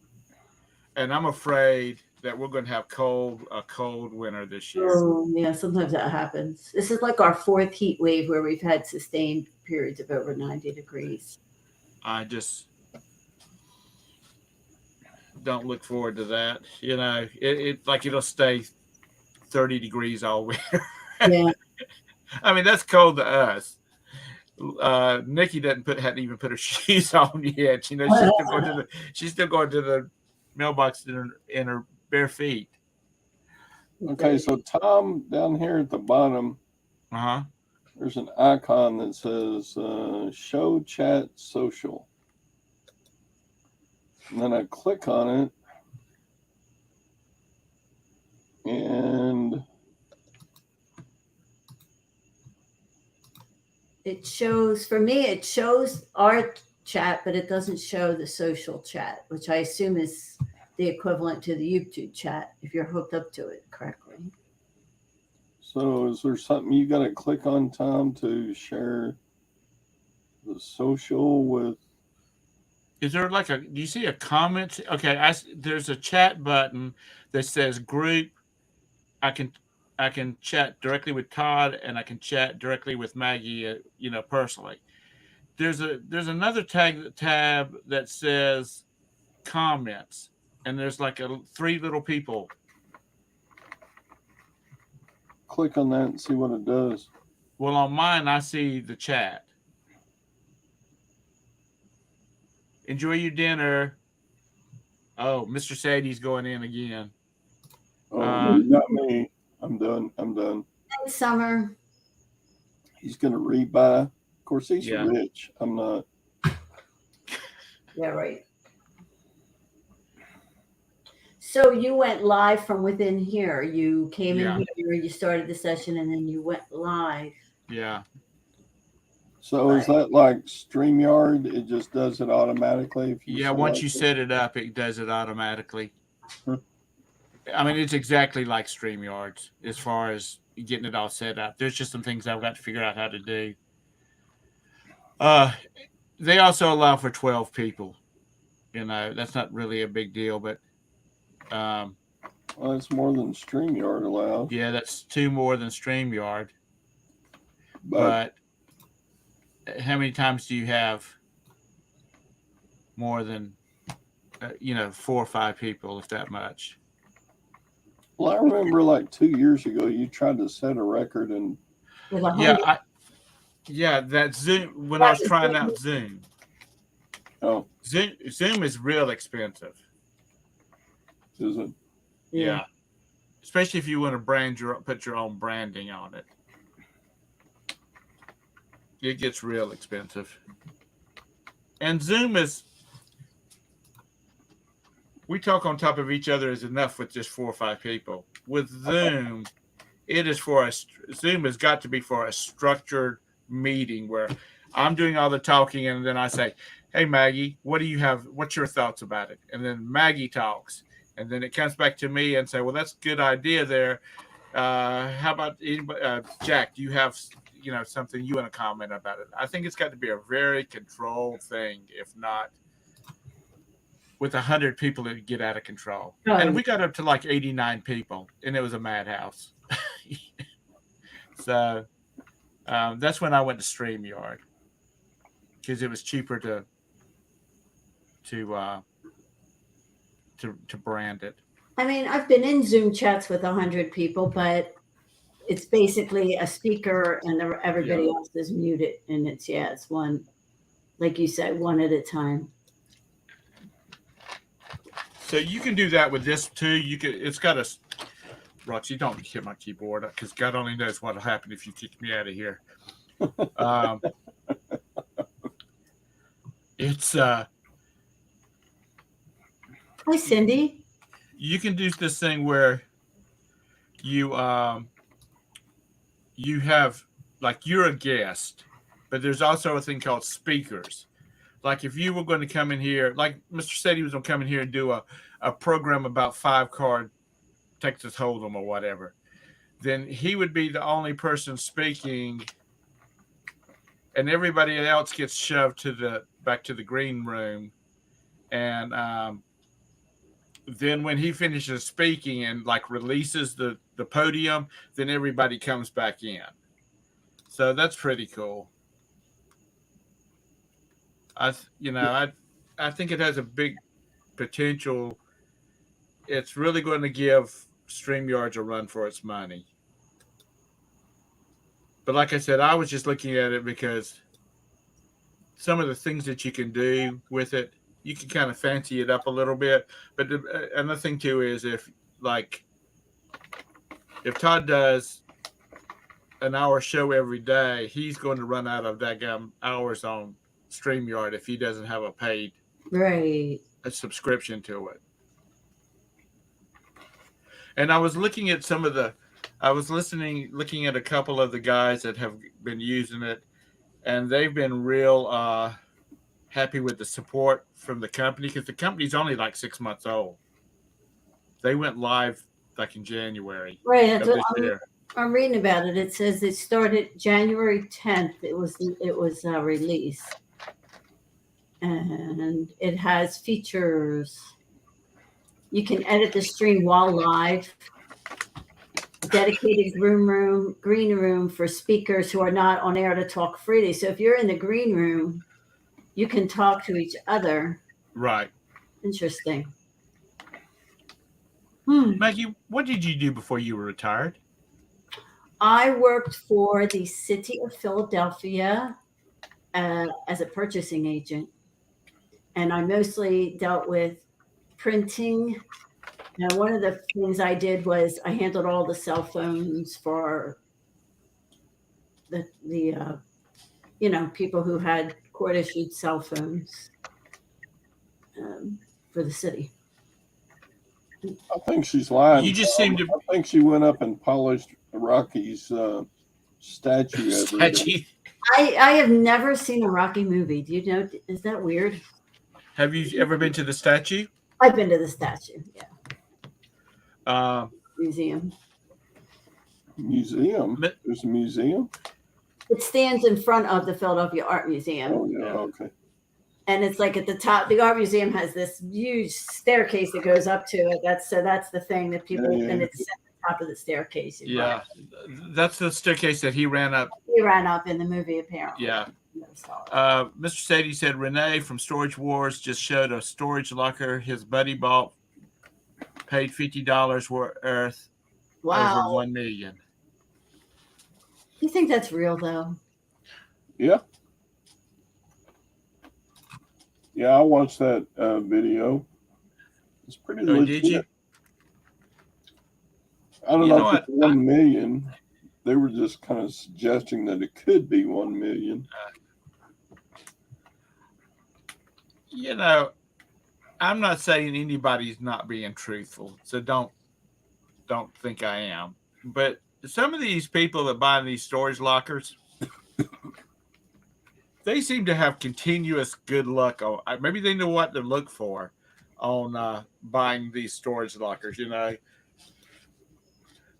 And I'm afraid that we're going to have a cold winter this year. Oh, yeah, sometimes that happens. This is like our 4th heat wave where we've had sustained periods of over 90 degrees. I just don't look forward to that. It'll stay 30 degrees all winter. Yeah. I mean, that's cold to us. Nikki hadn't even put her shoes on yet. She's still going to the mailbox in her bare feet. Okay, so Tom, down here at the bottom, there's an icon that says Show Chat Social. And then I click on it, and it shows our chat, but it doesn't show the social chat, which I assume is the equivalent to the YouTube chat if you're hooked up to it correctly. So is there something you got to click on, Tom, to share the social with? Is there do you see a comment? Okay, there's a chat button that says group. I can chat directly with Todd, and I can chat directly with Maggie, personally. There's another tab that says comments, and there's like 3 little people. Click on that and see what it does. Well, on mine, I see the chat. Enjoy your dinner. Oh, Mr. Sadie's going in again. Oh, not me. I'm done. Thanks, Summer. He's going to rebuy. Of course, he's Yeah. rich. I'm not. Yeah, right. So you went live from within here. You came Yeah. in here, you started the session, and then you went live. Yeah. So is that like StreamYard? It just does it automatically if you Yeah. Once select you it? set it up, it does it automatically. Hmm. I mean, it's exactly like StreamYards as far as getting it all set up. There's just some things I've got to figure out how to do. They also allow for 12 people. You know, that's not really a big deal, but Well, it's more than StreamYard allows. yeah, that's 2 more than StreamYard. But How many times do you have more than 4 or 5 people, if that much? well, I remember like 2 years ago, you tried to set a record and With 100. Yeah, that Zoom when I That was was trying good. out Zoom. oh, Zoom is real expensive. is it? Yeah. Especially if you want to put your own branding on it. It gets real expensive. And Zoom is we talk on top of each other is enough with just 4 or 5 people. With Zoom, Zoom has got to be for a structured meeting where I'm doing all the talking and then I say, "Hey Maggie, what's your thoughts about it?" And then Maggie talks and then it comes back to me and say, "Well, that's a good idea there. How about Jack, do you have something you want to comment about it?" I think it's got to be a very controlled thing. If not, with 100 people, it would get out of control. Oh, And we got up to like 89 people, and it was a madhouse. So that's when I went to StreamYard because it was cheaper to brand it. I mean, I've been in Zoom chats with 100 people, but it's basically a speaker and everybody Yeah. else is muted. And it's one, like you said, one at a time. So you can do that with this too. It's got a Roxy, don't hit my keyboard because God only knows what'll happen if you kick me out of here. It's Hi, Cindy. you can do this thing where you you have like you're a guest, but there's also a thing called speakers. Like if you were going to come in here, like Mr. said he was going to come in here and do a program about 5-card Texas Hold'em or whatever, then he would be the only person speaking, and everybody else gets shoved back to the green room, and then when he finishes speaking and like releases the podium, then everybody comes back in. So that's pretty cool. I think it has a big potential. It's really going to give StreamYards a run for its money. But like I said, I was just looking at it because some of the things that you can do with it, you can kind of fancy it up a little bit. But another thing too is if Todd does an hour show every day, he's going to run out of daggum hours on StreamYard if he doesn't have a paid a subscription to it. And I was looking at looking at a couple of the guys that have been using it, and they've been real happy with the support from the company because the company's only like 6 months old. They went live like in January Right. of this year. I'm reading about it. It says it started January 10th. It was released, and it has features. You can edit the stream while live. Dedicated green room for speakers who are not on air to talk freely. So if you're in the green room, you can talk to each other. Right. Interesting. Maggie, what did you do before you were retired? I worked for the city of Philadelphia as a purchasing agent. and I mostly dealt with printing. Now, one of the things I did was I handled all the cell phones for the people who had court issued cell phones for the city. I think she's lying. You just Tom. seem to I think she went up and polished Rocky's statue. statue. I have never seen a Rocky movie. Do you know? Is that weird? Have you ever been to the statue? I've been to the statue. Yeah. Museum. Museum? There's a museum? It stands in front of the Philadelphia Art Museum. Oh, yeah, okay. And it's like at the top. The art museum has this huge staircase that goes up to it. That's the thing that people, and it's at the top of the staircase. Yeah, that's the staircase that he ran up. He ran up in the movie, apparently. Yeah. Mr. Sadie said Renee from Storage Wars just showed a storage locker his buddy bought, paid $50 worth, over $1 million. You think that's real, though? Yeah. Yeah, I watched that video. It's pretty legit. Did you? I don't know if it's 1 million. They were just kind of suggesting that it could be 1 million. I'm not saying anybody's not being truthful, so don't think I am. But some of these people that buy these storage lockers, they seem to have continuous good luck. Maybe they know what to look for on buying these storage lockers.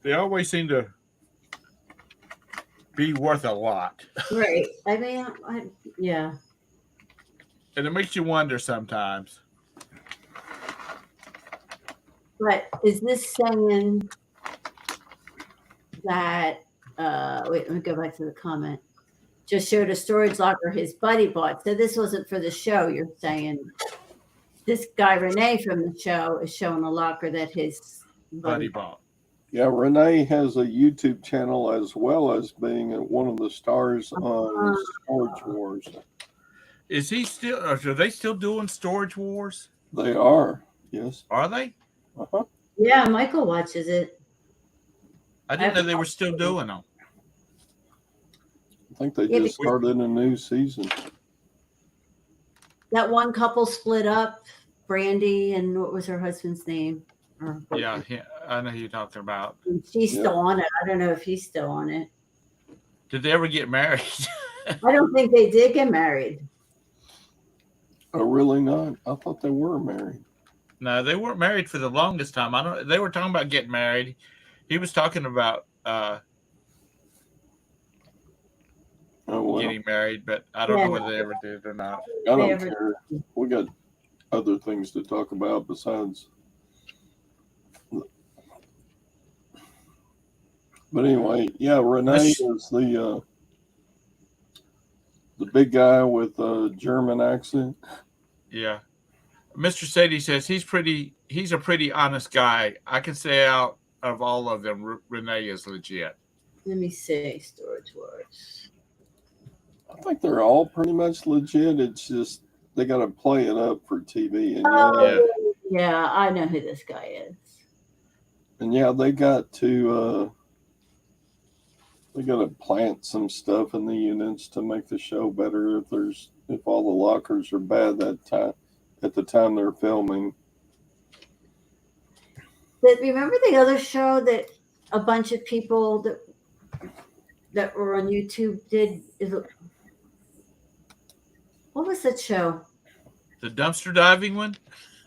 They always seem to be worth a lot. Right. I mean, yeah. And it makes you wonder sometimes. But is this saying that, wait, let me go back to the comment. Just showed a storage locker his buddy bought. So this wasn't for the show, you're saying. This guy, Renee, from the show is showing a locker that his buddy bought. Yeah, Renee has a YouTube channel as well as being one of the stars on Storage Wars. Is he still? Are they still doing Storage Wars? They are. Yes. Are they? Uh-huh. Yeah, Michael watches it. I didn't know they were still doing them. I think they just started a new season. That one couple split up, Brandy, and what was her husband's name? Yeah, I know who you're talking about. She's still on it. I don't know if he's still on it. Did they ever get married? I don't think they did get married. Oh, really not? I thought they were married. No, they weren't married for the longest time. They were talking about getting married. He was talking about getting married, but I don't know whether they ever did or not. I don't care. We got other things to talk about besides. But anyway, yeah, Renee is the big guy with a German accent. Yeah. Mr. Sadie says he's a pretty honest guy. I can say out of all of them, Renee is legit. Let me see, Storage Wars. I think they're all pretty much legit. It's just they got to play it up for TV. And yeah, I know who this guy is. And yeah, they got to plant some stuff in the units to make the show better. If all the lockers are bad at the time they're filming. But remember the other show that a bunch of people that were on YouTube did? What was that show? The dumpster diving one?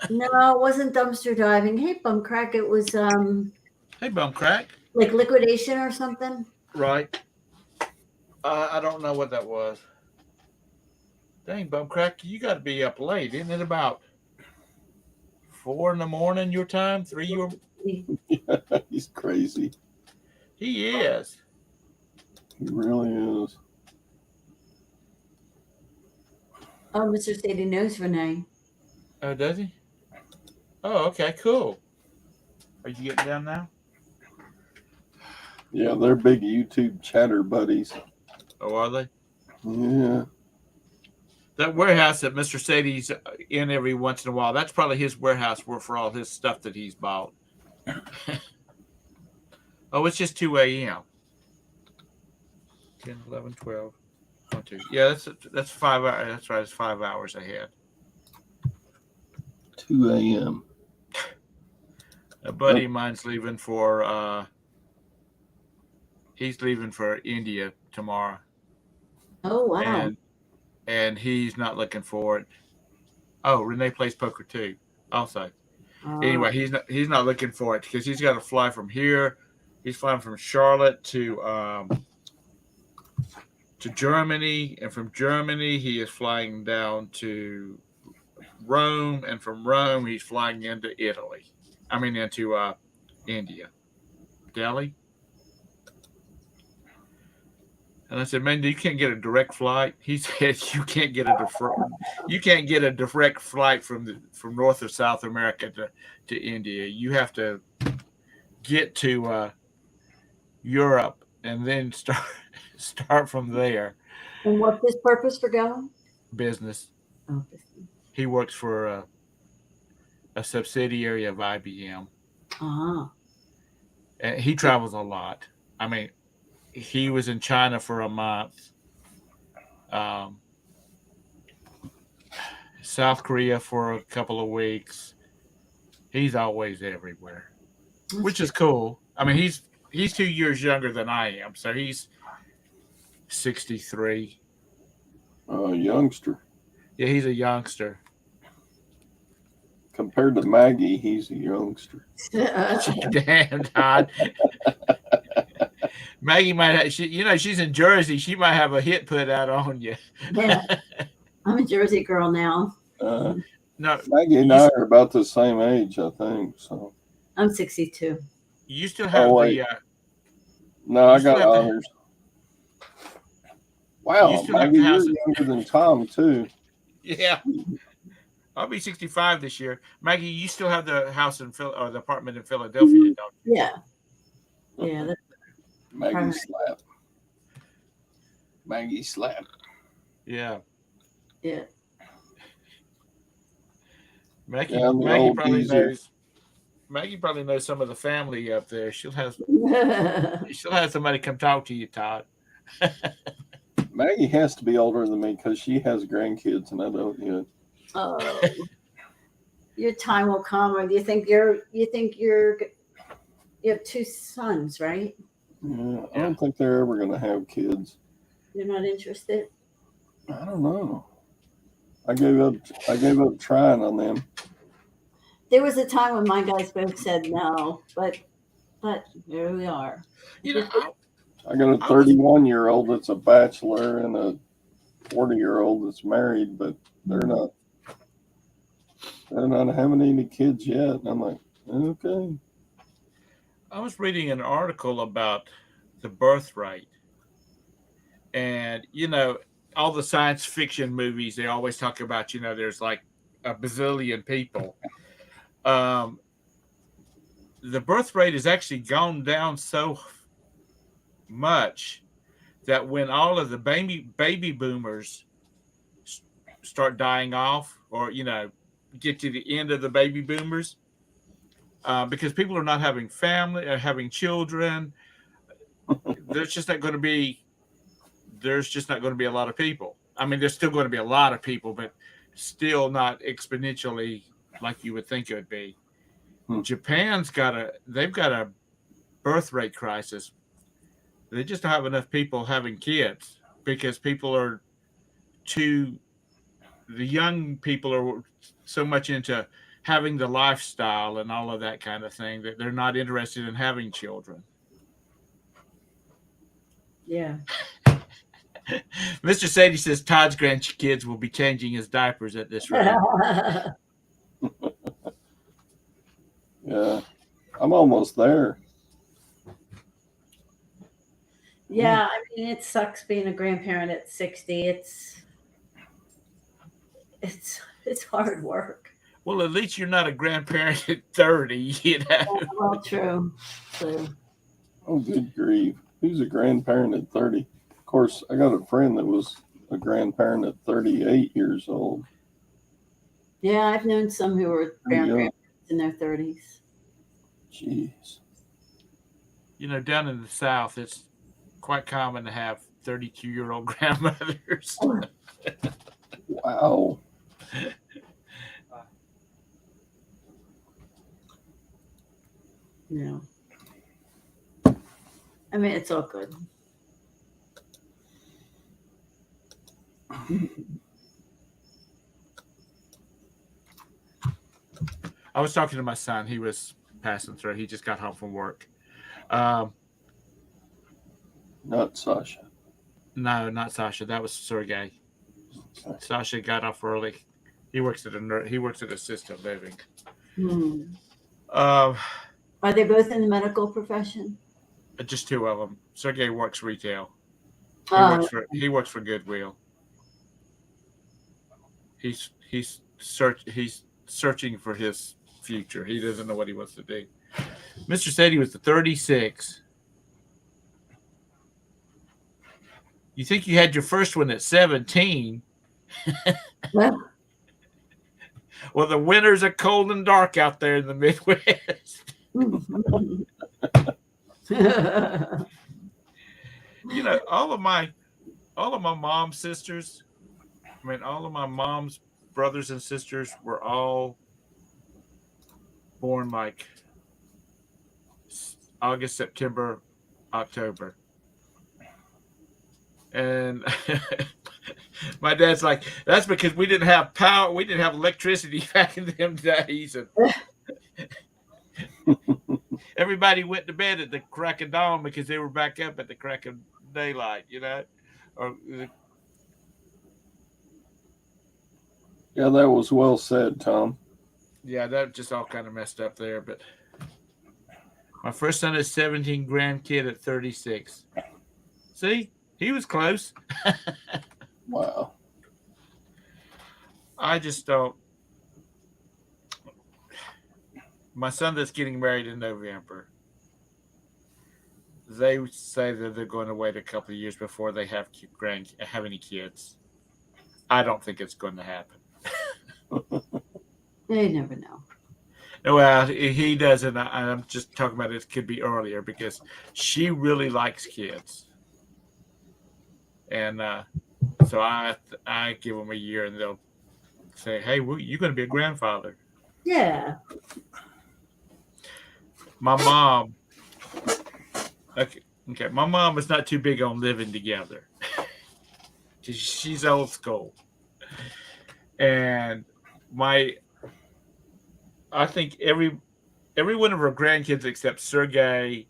No, it wasn't dumpster diving. Hey, Bumcrack. It was Hey, Bumcrack. Like liquidation or something. Right. I don't know what that was. Dang, Bumcrack, you got to be up late. Isn't it about 4 a.m. your time? 3 your? Yeah, he's crazy. He is. He really is. Oh, Mr. Sadie knows Renee. Oh, does he? Oh, okay, cool. Are you getting down now? Yeah, they're big YouTube chatter buddies. Oh, are they? Yeah. That warehouse that Mr. Sadie's in every once in a while, that's probably his warehouse for all his stuff that he's bought. Oh, it's just 2 a.m. 10, 11, 12, 1, 2. Yeah, that's 5 hours. That's right. It's 5 hours ahead. 2 a.m. A buddy of mine's leaving for he's leaving for India tomorrow. Oh wow. And he's not looking for it. Oh, Renee plays poker too. Also. Anyway, he's not looking for it because he's got to fly from here. He's flying from Charlotte to Germany, and from Germany he is flying down to Rome, and from Rome he's flying into Italy. I mean into India, Delhi. And I said, "Man, you can't get a direct flight." He said, "You can't get a direct flight from North or South America to India. You have to get to Europe and then start from there." And what's his purpose for going? Business. Oh, He works for a subsidiary of IBM. And he travels a lot. I mean, he was in China for a month, South Korea for a couple of weeks. He's always everywhere, which is cool. I mean, he's 2 years younger than I am, so he's 63. Youngster. Yeah, he's a youngster. Compared to Maggie, he's a youngster. Damn, Todd. Maggie might have, she's in Jersey. She might have a hit put out on you. Yeah. I'm a Jersey girl now. No, Maggie and I are about the same age, I think. So I'm 62. You still have no, I got honors. Wow, Maggie, you're younger than Tom too. Yeah, I'll be 65 this year. Maggie, you still have the house or the apartment in Philadelphia, don't you? Yeah. Yeah. That's Maggie slap. Maggie slap. Yeah. Yeah. Maggie probably knows some of the family up there. She'll have somebody come talk to you, Todd. Maggie has to be older than me because she has grandkids and I don't yet. Oh, your time will come. Or do you think you have 2 sons, right? Yeah, I don't think they're ever going to have kids. You're not interested? I don't know. I gave up trying on them. There was a time when my guys both said no, but here we are. I got a 31-year-old that's a bachelor and a 40-year-old that's married, but they're not having any kids yet. And I'm like, okay. I was reading an article about the birth rate, and all the science fiction movies, they always talk about there's like a bazillion people. The birth rate has actually gone down so much that when all of the baby boomers start dying off, or get to the end of the baby boomers, because people are not having family or having children, there's just not going to be a lot of people. I mean, there's still going to be a lot of people, but still not exponentially like you would think it would be. Japan's got a birth rate crisis. They just don't have enough people having kids because the young people are so much into having the lifestyle and all of that kind of thing that they're not interested in having children. Yeah. Mr. Sadie says Todd's grandkids will be changing his diapers at this rate. Yeah, I'm almost there. Yeah, I mean, it sucks being a grandparent at 60. It's hard work. Well, at least you're not a grandparent at 30, Well, true. Oh, good grief. Who's a grandparent at 30? Of course, I got a friend that was a grandparent at 38 years old. Yeah, I've known some who were Pretty young. grandparents in their 30s. Jeez. You know, down in the South, it's quite common to have 32-year-old grandmothers. Wow. Yeah. I mean, it's all good. I was talking to my son. He was passing through. He just got home from work. Not Sasha. No, not Sasha. That was Sergey. Okay. Sasha got off early. He works at assisted living. Are they both in the medical profession? Just two of them. Sergey works retail. He works for Goodwill. He's searching for his future. He doesn't know what he wants to do. Mr. said he was 36. You think you had your first one at 17? Well, the winters are cold and dark out there in the Midwest. You know, all of my mom's sisters, all of my mom's brothers and sisters were all born like August, September, October. And my dad's like, that's because we didn't have power. We didn't have electricity back in them days. And everybody went to bed at the crack of dawn because they were back up at the crack of daylight, you know? Yeah, that was well said, Tom. Yeah, that just all kind of messed up there. But my first son is 17, grandkid at 36. See? He was close. Wow. I just don't. My son that's getting married in November, they say that they're going to wait a couple of years before they have any kids. I don't think it's going to happen. They never know. Well, he doesn't. I'm just talking about it could be earlier because she really likes kids. And so I give them a year and they'll say, hey, you're going to be a grandfather. Yeah. My mom, okay. My mom is not too big on living together. She's old school. And I think every one of her grandkids except Sergey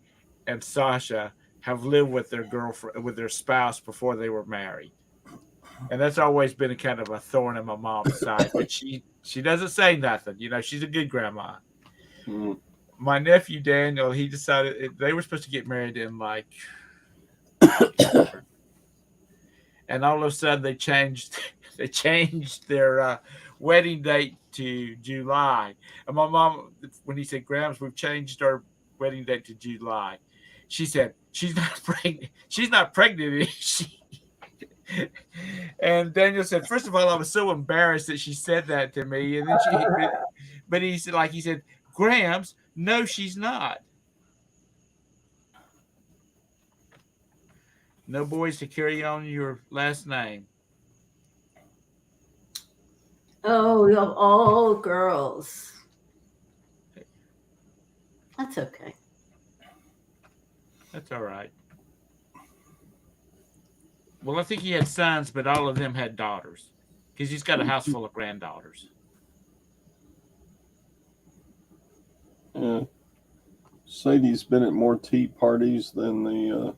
and Sasha have lived with their girlfriend, with their spouse before they were married. And that's always been a kind of a thorn in my mom's side. But she doesn't say nothing. You know, she's a good grandma. Mm. My nephew Daniel, he decided they were supposed to get married in like and all of a sudden they changed their wedding date to July. And my mom, when he said, Grams, we've changed our wedding date to July, she said, she's not pregnant. She's not pregnant, is she? And Daniel said, first of all, I was so embarrassed that she said that to me. And then but he said, Grams, no, she's not. No boys to carry on your last name. Oh, you have all girls. That's okay. That's all right. Well, I think he had sons, but all of them had daughters because he's got a house full of granddaughters. Yeah. Sadie's been at more tea parties than the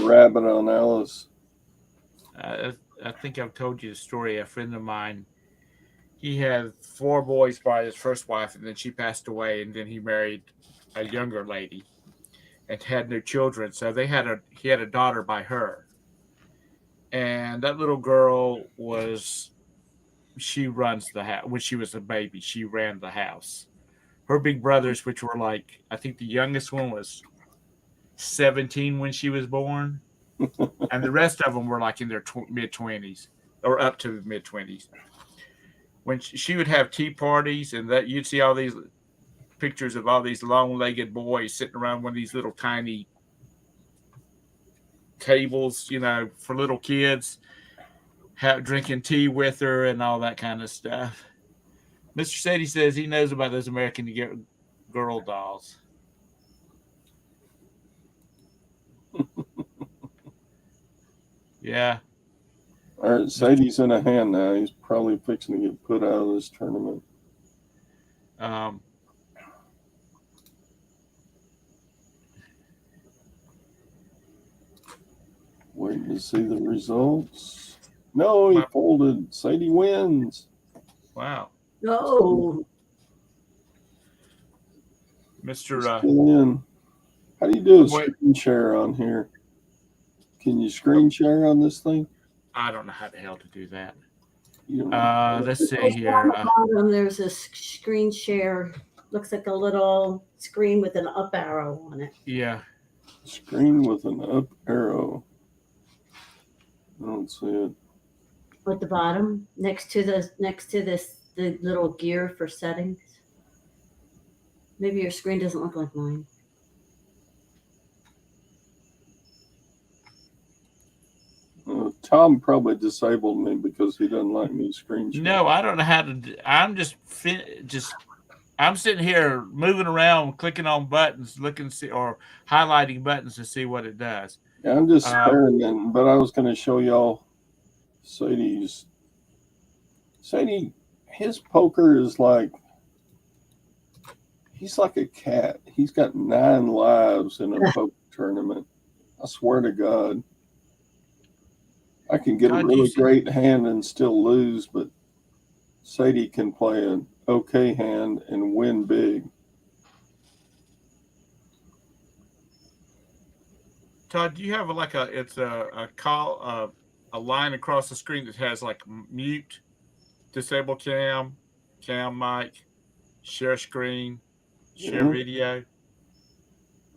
rabbit on Alice. I think I've told you the story. A friend of mine, he had 4 boys by his first wife, and then she passed away, and then he married a younger lady and had no children. So he had a daughter by her. And that little girl she runs the house. When she was a baby, she ran the house. Her big brothers, which were like, I think the youngest one was 17 when she was born. and the rest of them were like in their mid-20s or up to mid-20s. When she would have tea parties, and that you'd see all these pictures of all these long-legged boys sitting around one of these little tiny tables, for little kids, drinking tea with her and all that kind of stuff. Mr. Sadie says he knows about those American Girl dolls. Yeah. All right, Sadie's in a hand now. He's probably fixing to get put out of this tournament. Waiting to see the results. No, he folded. Sadie wins. Wow. No. Mr. Still in. How do you do a screen share on here? Can you screen share on this thing? I don't know how the hell to do that. Let's see here. On the bottom, there's a screen share. Looks like a little screen with an up arrow on it. Yeah. Screen with an up arrow. I don't see it. At the bottom, next to the little gear for settings. Maybe your screen doesn't look like mine. Tom probably disabled me because he doesn't like me screen sharing. No, I don't know how to. I'm I'm sitting here moving around, clicking on buttons, looking or highlighting buttons to see what it does. Yeah, I'm just experimenting, but I was going to show y'all Sadie, his poker is like, he's like a cat. He's got 9 lives in a poker tournament. I swear to God. I can get a really great hand and still lose, but Sadie can play an okay hand and win big. Todd, do you have a line across the screen that has like mute, disable cam mic, share screen, share video?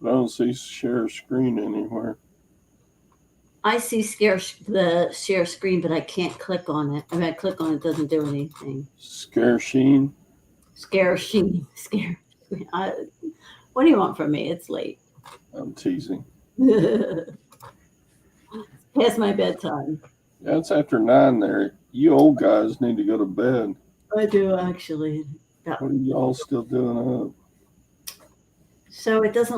I don't see share screen anywhere. I see the share screen, but I can't click on it. I mean, I click on it, doesn't do anything. Scare sheen. What do you want from me? It's late. I'm teasing. It's past my bedtime. Yeah, it's after 9 there. You old guys need to go to bed. I do, actually. What are y'all still doing up? So it just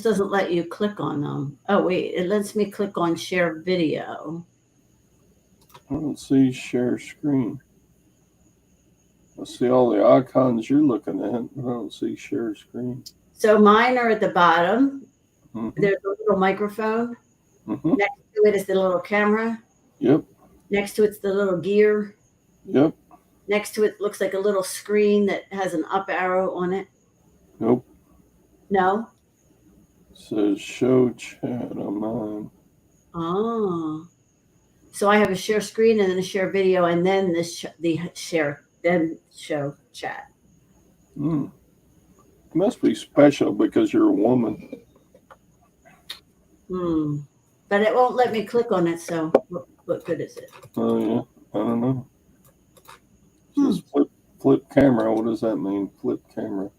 doesn't let you click on them. Oh, wait, it lets me click on share video. I don't see share screen. I see all the icons you're looking at, but I don't see share screen. So mine are at the bottom. Mm-hmm. There's a little microphone. Mm-hmm. Next to it is the little camera. Yep. Next to it's the little gear. Yep. Next to it looks like a little screen that has an up arrow on it. Nope. No? It says show chat on mine. Oh. So I have a share screen and then a share video and then then show chat. It must be special because you're a woman. But it won't let me click on it, so what good is it? Oh, yeah. I don't know. It says flip camera. What does that mean? Flip camera.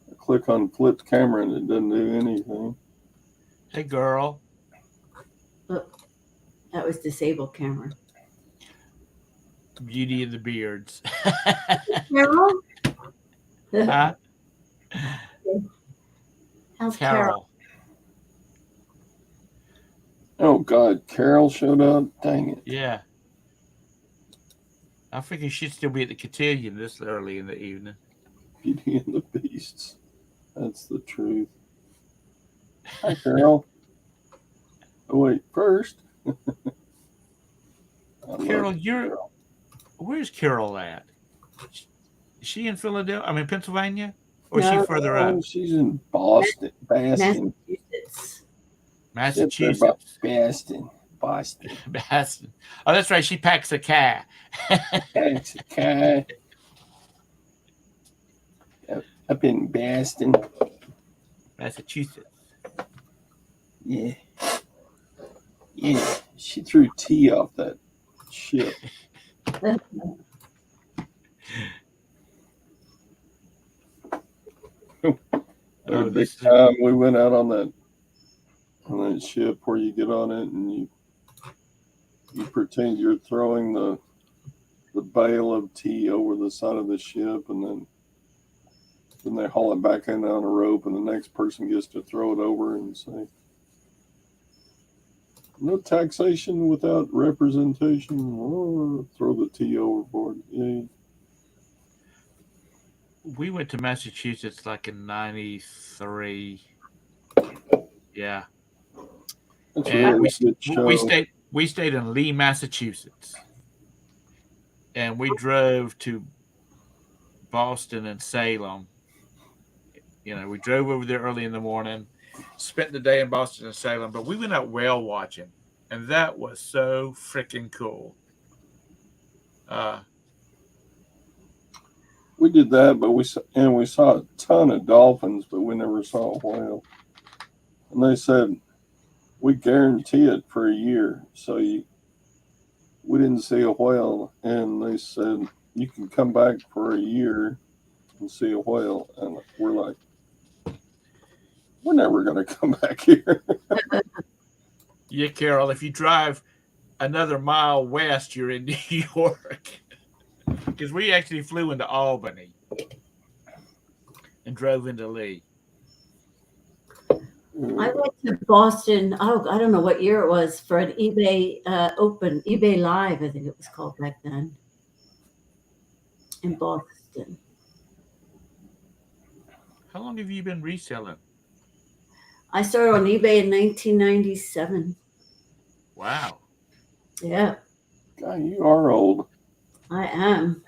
I click on flip camera and it doesn't do anything. Hey, girl. Look, that was disabled camera. Beauty of the Beards. Carol? Huh? How's Carol? Oh, God. Carol showed up? Dang it. Yeah. I figured she'd still be at the cotillion this early in the evening. Beauty and the Beasts. That's the truth. Hi, Carol. Oh, wait. First. Carol, where's Carol at? Is she in Philadelphia? I mean, Pennsylvania? Or is she further up? She's in Boston. Massachusetts. Boston. Oh, that's right. She packs a car. Packs a car. Up in Boston. Massachusetts. Yeah. Yeah. She threw tea off that ship. Oh, Big this is time we went out on that ship where you get on it and you pretend you're throwing the bale of tea over the side of the ship, and then they haul it back in on a rope, and the next person gets to throw it over and say, "No taxation without representation." Oh, throw the tea overboard. Yeah. we went to Massachusetts like in '93. Yeah, That's a and really good we show. stayed in Lee, Massachusetts, and we drove to Boston and Salem. You know, we drove over there early in the morning, spent the day in Boston and Salem, but we went out whale watching, and that was so freaking cool. Uh, We did that, but we saw a ton of dolphins, but we never saw a whale. And they said we guarantee it for a year, so we didn't see a whale, and they said you can come back for a year and see a whale, and we're like, we're never going to come back here. yeah, Carol, if you drive another mile west, you're in New York. Because we actually flew into Albany and drove into Lee. I went to Boston. Oh, I don't know what year it was for an eBay Open, eBay Live, I think it was called back then, in Boston. How long have you been reselling? I started on eBay in 1997. Wow. Yeah, God, you are old. I am.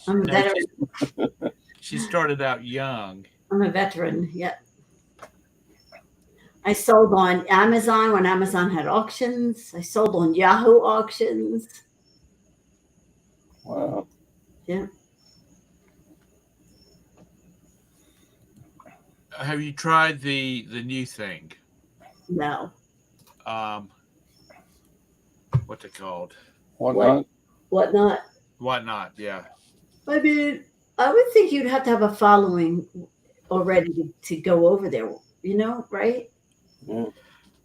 I'm a No, veteran. she started out young. I'm a veteran. Yeah. I sold on Amazon when Amazon had auctions. I sold on Yahoo auctions. Wow. Yeah. Have you tried the new thing? No. What's it called? Whatnot? Whatnot. Whatnot, yeah. I mean, I would think you'd have to have a following already to go over there, right? Yeah.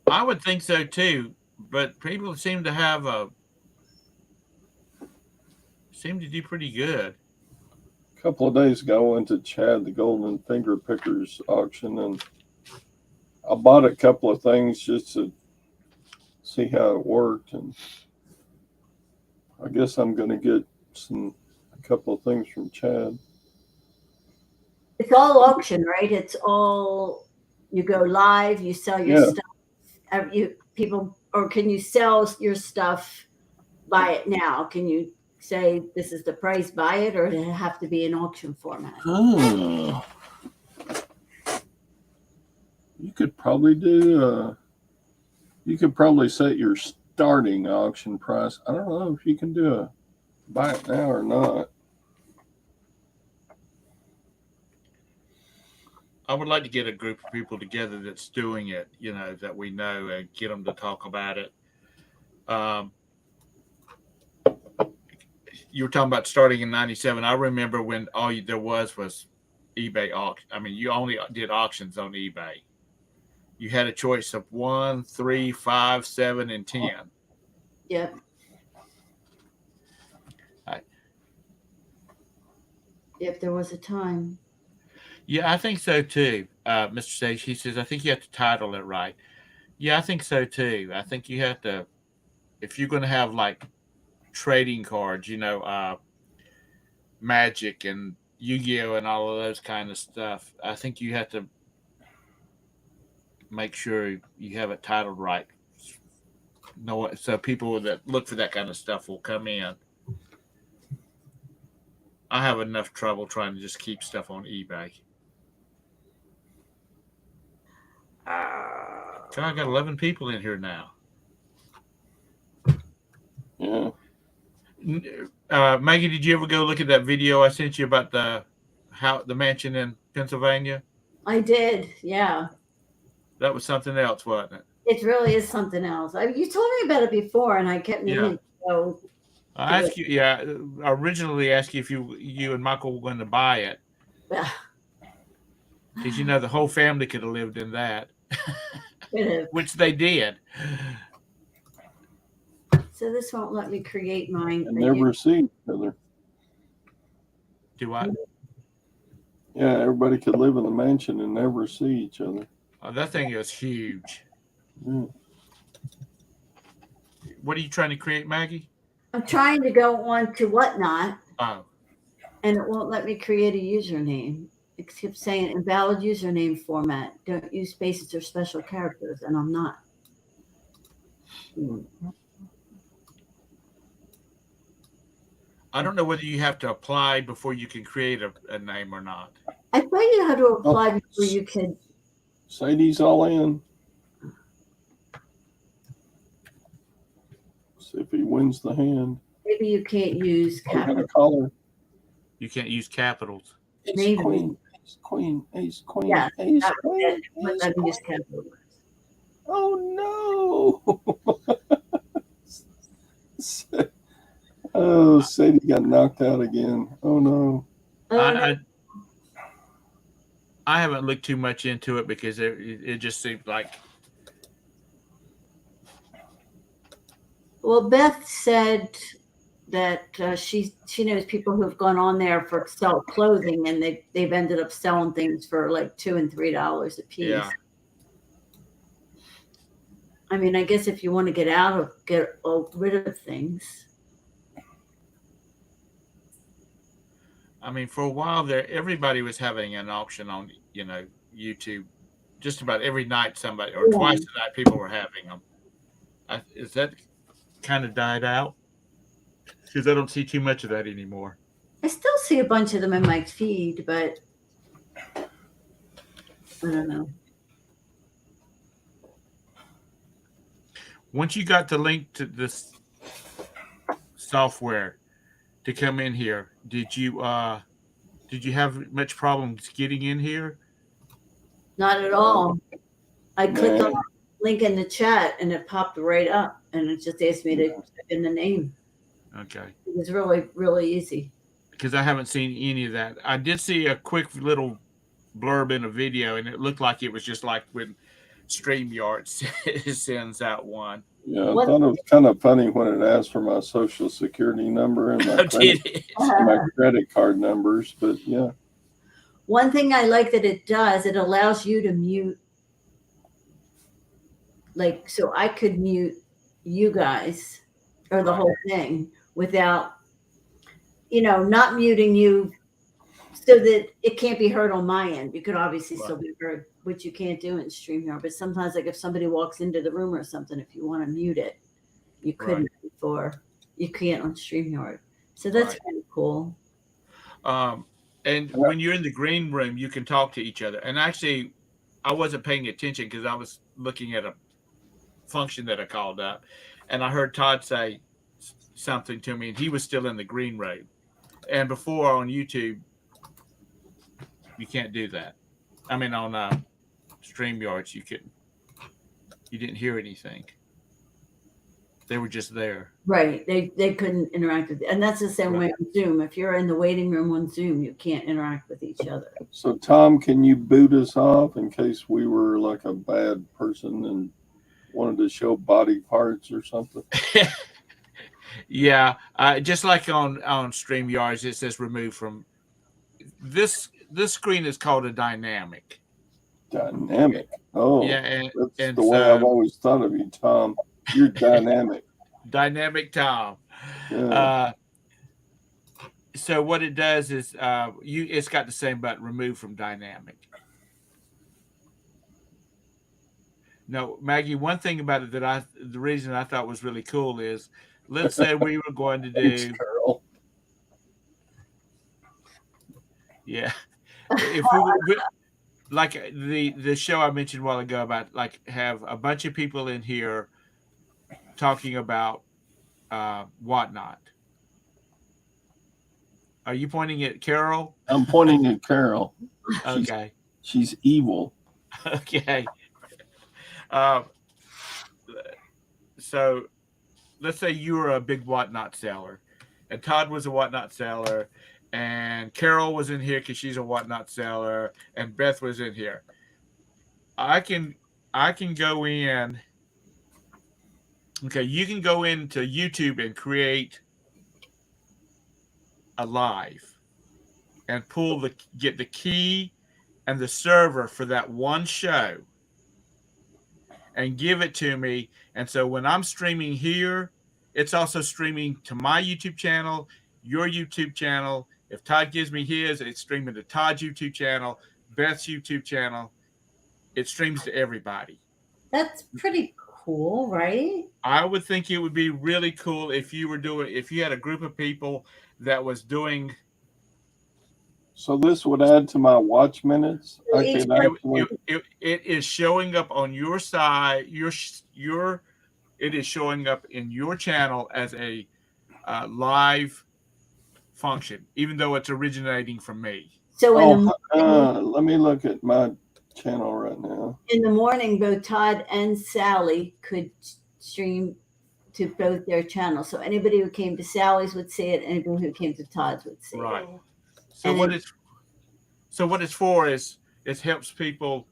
I would think so too, but people seem to do pretty good. A couple of days ago, I went to Chad the Golden Finger Pickers auction, and I bought a couple of things just to see how it worked, and I guess I'm going to get a couple of things from Chad. It's all auction, right? It's all you go live, you sell your Yeah. stuff. People, or can you sell your stuff? Buy it now. Can you say this is the price? Buy it, or does it have to be in auction format? Oh. You could probably you could probably set your starting auction price. I don't know if you can do a buy it now or not. I would like to get a group of people together that's doing it, that we know, and get them to talk about it. You were talking about starting in '97. I remember when there was eBay auction. I mean, you only did auctions on eBay. You had a choice of 1, 3, 5, 7, and 10. Yep. If there was a time. Yeah, I think so too. Mr. Sage, he says, I think you have to title it right. Yeah, I think so too. I think you have to, if you're going to have like trading cards, Magic and Yu-Gi-Oh and all of those kind of stuff, I think you have to make sure you have it titled right. So people that look for that kind of stuff will come in. I have enough trouble trying to just keep stuff on eBay. God, I got 11 people in here now. Yeah. Maggie, did you ever go look at that video I sent you about the mansion in Pennsylvania? I did, yeah. That was something else, wasn't it? It really is something else. You told me about it before, and I kept meaning to go. I asked you, yeah, I originally asked you if you and Michael were going to buy it. Because the whole family could have lived in that, which they did. So this won't let me create mine. And never see each other. Do what? Yeah, everybody could live in a mansion and never see each other. Oh, that thing is huge. Yeah. What are you trying to create, Maggie? I'm trying to go on to Whatnot, Oh, and it won't let me create a username. It keeps saying invalid username format. Don't use spaces or special characters, and I'm not. I don't know whether you have to apply before you can create a name or not. I thought you had to apply before you could. Sadie's all in. See if he wins the hand. Maybe you can't use I'm gonna capitals. call her. You can't use capitals. Ace Maybe. queen, ace queen, ace queen, Yeah, ace that queen, would ace let me queen. use capitals. Oh no! Oh, Sadie got knocked out again. Oh no! I haven't looked too much into it because it just seemed like. Well, Beth said that she knows people who have gone on there for sell clothing, and they've ended up selling things for like $2 and $3 a piece. Yeah. I mean, I guess if you want to get rid of things. I mean, for a while there, everybody was having an auction on YouTube. Just about every night, somebody or twice a night, people were having them. Is that kind of died out? Because I don't see too much of that anymore. I still see a bunch of them in my feed, but I don't know. Once you got the link to this software to come in here, did you have much problems getting in here? Not at all. I clicked on the link in the chat, and it popped right up, and it just asked me to type in the name. Okay. It was really, really easy. Because I haven't seen any of that. I did see a quick little blurb in a video, and it looked like it was just like when StreamYard sends out one. Yeah, I thought it was kind of funny when it asked for my social security number and my credit card numbers, but yeah. One thing I like that it does, it allows you to mute, like, so I could mute you guys or the whole thing without, not muting you so that it can't be heard on my end. You could obviously still be heard, which you can't do in StreamYard. But sometimes, like if somebody walks into the room or something, if you want to mute it, you couldn't before. You can't on StreamYard. So that's kind of cool. And when you're in the green room, you can talk to each other. And actually, I wasn't paying attention because I was looking at a function that I called up. And I heard Todd say something to me, and he was still in the green room. And before on YouTube, you can't do that. I mean, on StreamYards, you didn't hear anything. They were just there. Right. They couldn't interact with it. And that's the same way on Zoom. If you're in the waiting room on Zoom, you can't interact with each other. So, Tom, can you boot us off in case we were like a bad person and wanted to show body parts or something? Yeah. Just like on StreamYards, it says remove from this screen is called a dynamic. Dynamic. Oh, yeah, that's the way I've always thought of you, Tom. You're dynamic. Dynamic Tom. Yeah. So what it does is it's got the same button, remove from dynamic. No, Maggie, one thing about it the reason I thought was really cool is, let's say we were going to do. Thanks, Carol. Yeah. If we like the show I mentioned a while ago about like have a bunch of people in here talking about Whatnot. Are you pointing at Carol? I'm pointing at Carol. Okay. She's evil. Okay. so let's say you were a big whatnot seller, and Todd was a whatnot seller, and Carol was in here because she's a whatnot seller, and Beth was in here. I can go in. Okay, you can go into YouTube and create a live and get the key and the server for that one show and give it to me. And so when I'm streaming here, it's also streaming to my YouTube channel, your YouTube channel. If Todd gives me his, it's streaming to Todd's YouTube channel, Beth's YouTube channel. It streams to everybody. That's pretty cool, right? I would think it would be really cool if you had a group of people that was doing. So this would add to my watch minutes. I Each could one- actually, It is showing up on your side. It is showing up in your channel as a live function, even though it's originating from me. So let me look at my channel right now. in the morning, both Todd and Sally could stream to both their channels. So anybody who came to Sally's would see it. Anybody who came to Todd's would see Right. it. So And what it's for is it helps people,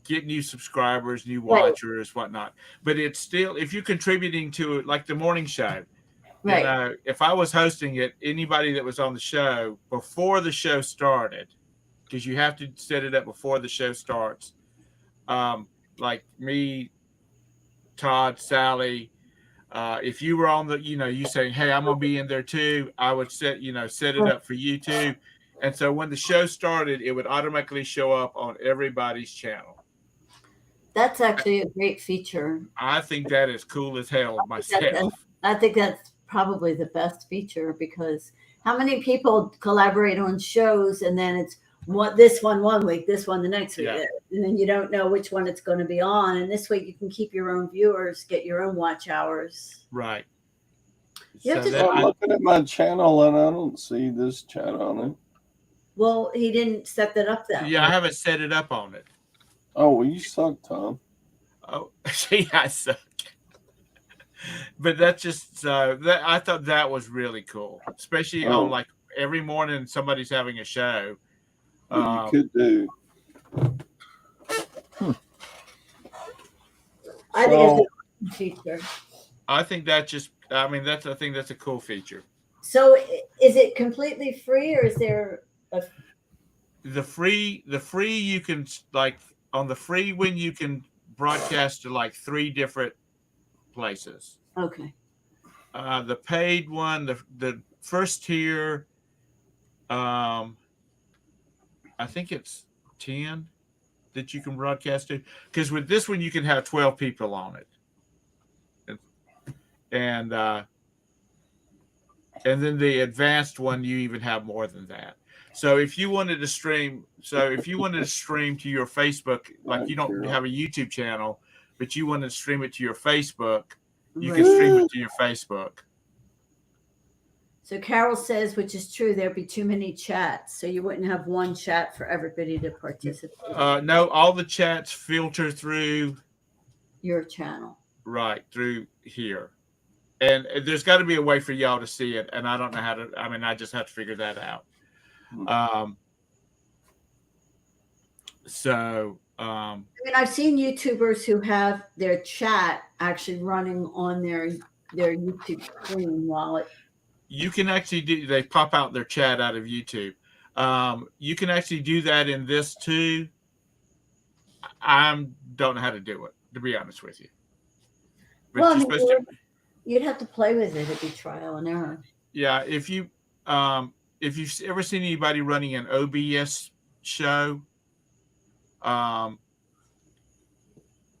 get new subscribers, new Right. watchers, whatnot. But it's still, if you're contributing to it, like the morning show, Right. if I was hosting it, anybody that was on the show before the show started, because you have to set it up before the show starts, like me, Todd, Sally, if you were on the, you saying, hey, I'm gonna be in there too, I would set it up for you too. And so when the show started, it would automatically show up on everybody's channel. That's actually a great feature. I think that is cool as hell myself. I think that's probably the best feature, because how many people collaborate on shows and then it's this one week, this one the next week, Yeah. and then you don't know which one it's going to be on. And this week you can keep your own viewers, get your own watch hours. Right. You have to- So I'm looking at my channel and I don't see this chat on it. Well, he didn't set that up that Yeah, way. I haven't set it up on it. Oh, well, you suck, Tom. Oh, see, I suck. But that's just I thought that was really cool, especially on like every morning somebody's having a show. You could do. I think it's a feature. I think that's a cool feature. So is it completely free, or is there a The free you can, like, on the free one you can broadcast to like 3 different places. okay? The paid one, the first tier, I think it's 10 that you can broadcast to. Because with this one, you can have 12 people on it, and then the advanced one, you even have more than that. So if you wanted to stream, to your Facebook, like you don't have a YouTube channel, but you want to stream it to your Facebook, you can stream it to your Facebook. So Carol says, which is true, there'd be too many chats, so you wouldn't have one chat for everybody to participate. No, all the chats filter through Your channel. right through here, and there's got to be a way for y'all to see it, and I don't know how to. I mean, I just have to figure that out. I mean, I've seen YouTubers who have their chat actually running on their YouTube screen while it. You can actually do. They pop out their chat out of YouTube. You can actually do that in this too. I don't know how to do it, to be honest with you. But Well, you're supposed to, you'd have to play with it. It'd be trial and error. yeah. If you've ever seen anybody running an OBS show,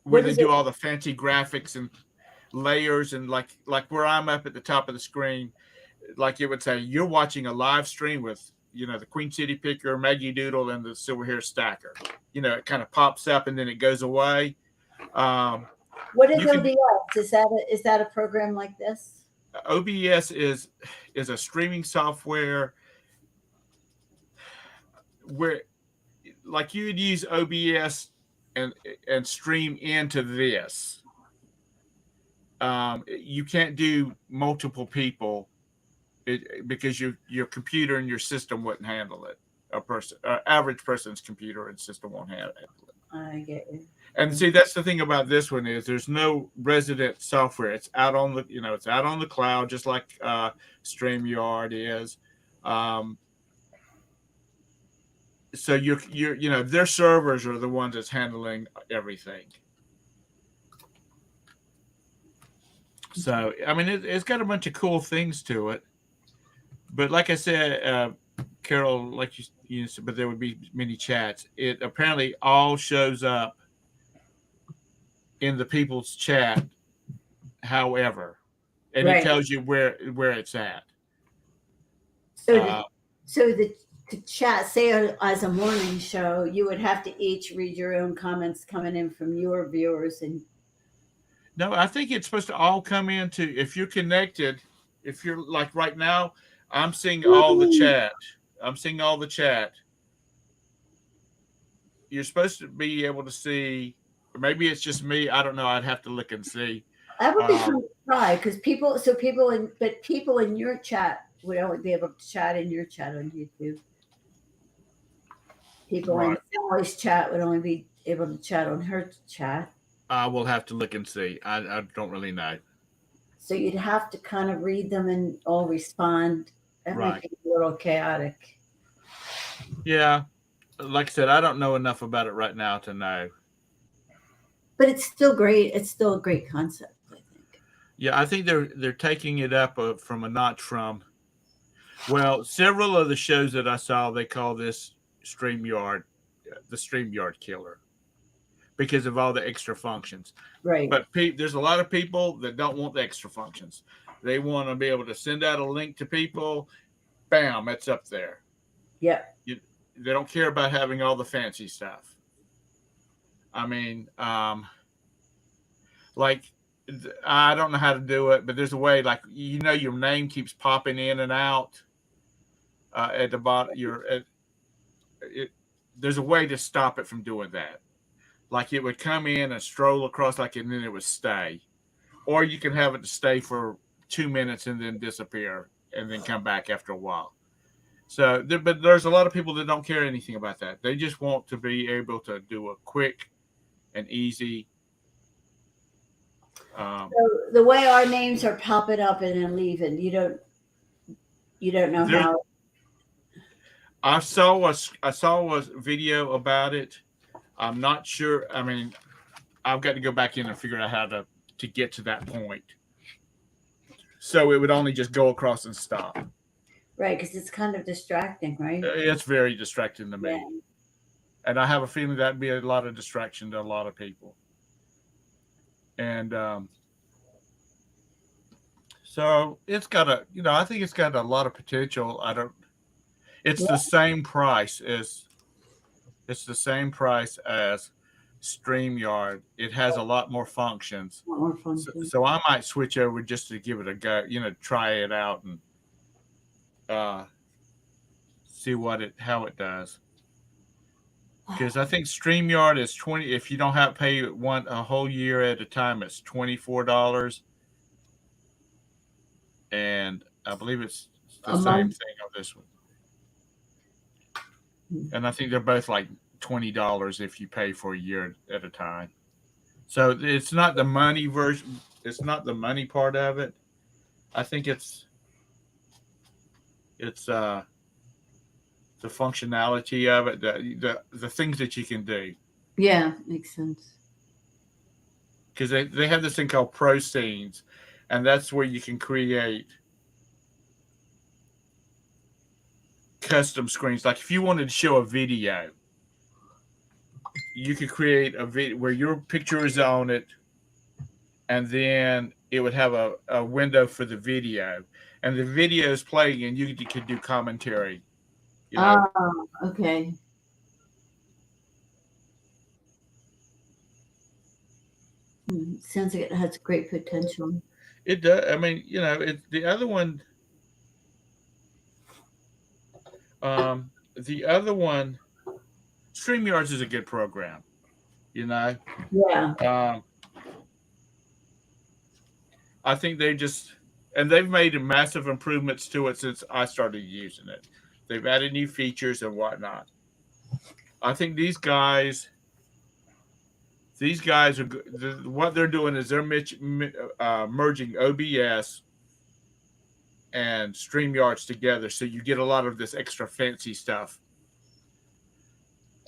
where they do all the fancy graphics and layers, and like where I'm up at the top of the screen, like it would say you're watching a live stream with the Queen City Picker, Maggie Doodle, and the Silver Hair Stacker. It kind of pops up and then it goes away. What is OBS? Is that a program like this? OBS is a streaming software where, like, you would use OBS and stream into this. you can't do multiple people because your computer and your system wouldn't handle it. Average person's computer and system won't handle it. I get you. And see, that's the thing about this one is there's no resident software. It's out on the it's out on the cloud, just like StreamYard is. So you're their servers are the ones that's handling everything. So I mean, it's got a bunch of cool things to it. But like I said, Carol, like you said, but there would be many chats. It apparently all shows up in the people's chat, however, and it tells you where it's at. So the chat, say as a morning show, you would have to each read your own comments coming in from your viewers. And no, I think it's supposed to all come into, if you're connected, if you're like right now, I'm seeing all the chat. I'm seeing all the chat. You're supposed to be able to see, or maybe it's just me. I don't know. I'd have to look and see. That would be fun to try because people in your chat would only be able to chat in your chat on YouTube. People in Sally's chat would only be able to chat on her chat. I will have to look and see. I don't really know. So you'd have to kind of read them and all respond. That might be a little chaotic. Yeah. Like I said, I don't know enough about it right now to know. But it's still great. It's still a great concept, I think. Yeah, I think they're taking it up from a notch from, well, several of the shows that I saw, they call this StreamYard, the StreamYard killer, because of all the extra functions. Right. But there's a lot of people that don't want the extra functions. They want to be able to send out a link to people. Bam, it's up there. Yeah. They don't care about having all the fancy stuff. I mean, like, I don't know how to do it, but there's a way, like, your name keeps popping in and out at the bottom. There's a way to stop it from doing that. Like, it would come in and stroll across, like, and then it would stay. Or you can have it to stay for 2 minutes and then disappear and then come back after a while. So, but there's a lot of people that don't care anything about that. They just want to be able to do a quick and easy. So the way our names are popping up and then leaving, you don't know how. I saw a video about it. I'm not sure. I mean, I've got to go back in and figure out how to get to that point. So it would only just go across and stop. Right, because it's kind of distracting, right? It's very distracting to me. Yeah. And I have a feeling that'd be a lot of distraction to a lot of people. And so it's got I think it's got a lot of potential. It's the same price as StreamYard. It has a lot more functions. So I might switch over just to give it a go, try it out and see how it does. Because I think StreamYard is $20. If you don't have to pay a whole year at a time, it's $24. And I believe it's the same thing on this one. And I think they're both like $20 if you pay for a year at a time. So it's not the money version. It's not the money part of it. I think it's the functionality of it, the things that you can do. Yeah, makes sense. Because they have this thing called Pro Scenes, and that's where you can create custom screens. Like if you wanted to show a video, you could create a video where your picture is on it, and then it would have a window for the video, and the video is playing, and you could do commentary. Oh, okay. Sounds like it has great potential. It does. I mean, the other one. StreamYards is a good program. Yeah. I think they've made massive improvements to it since I started using it. They've added new features and whatnot. I think these guys are what they're doing is they're merging OBS and StreamYards together, so you get a lot of this extra fancy stuff.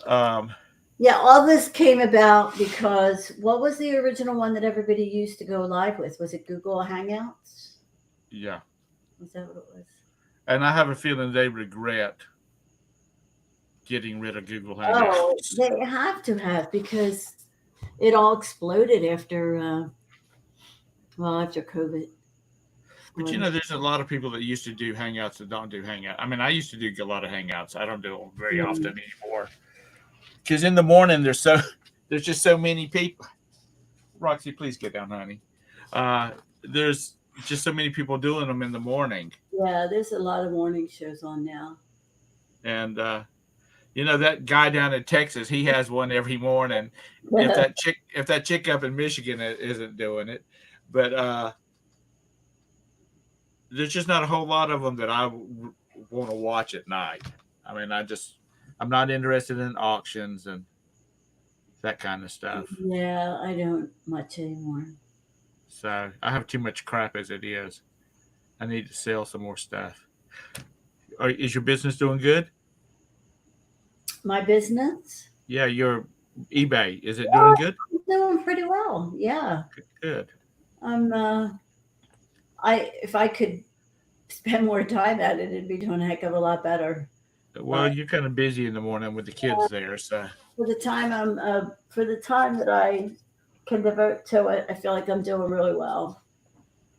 Yeah, all this came about because what was the original one that everybody used to go live with? Was it Google Hangouts? Yeah, Was that what it was? and I have a feeling they regret getting rid of Google Oh, Hangouts. they have to have because it all exploded after after COVID. But there's a lot of people that used to do Hangouts that don't do Hangouts. I mean, I used to do a lot of Hangouts. I don't do them very Yeah. often anymore because in the morning there's just so many people. Roxy, please get down, honey. There's just so many people doing them in the morning. Yeah, there's a lot of morning shows on now. And that guy down in Texas, he has one every morning. If that chick up in Michigan isn't doing it, but there's just not a whole lot of them that I want to watch at night. I mean, I'm not interested in auctions and that kind of stuff. Yeah, I don't much anymore. So I have too much crap as it is. I need to sell some more stuff. Is your business doing good? My business? Yeah, your eBay, is it doing good? It's doing pretty well. Yeah. Good. If I could spend more time at it, it'd be doing a heck of a lot better. Well, you're kind of busy in the morning with the kids there, so for the time that I can devote to it, I feel like I'm doing really well.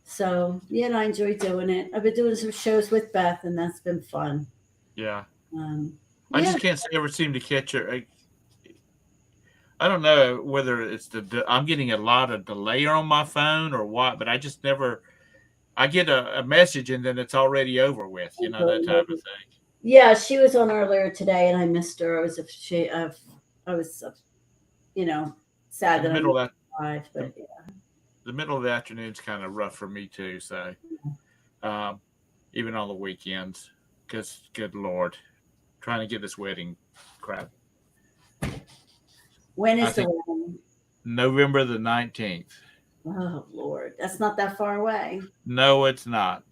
So I enjoy doing it. I've been doing some shows with Beth, and that's been fun. Yeah. I just can't ever seem to catch her. I don't know whether it's I'm getting a lot of delay on my phone or what, but I just never. I get a message and then it's already over with, that type of thing. Yeah, she was on earlier today, and I missed her. I was sad that I missed live, but yeah. The middle of the afternoon's kind of rough for me too. So, even on the weekends, because good Lord, trying to get this wedding crap. When is the wedding? November the 19th. Oh Lord, that's not that far away. No, it's not.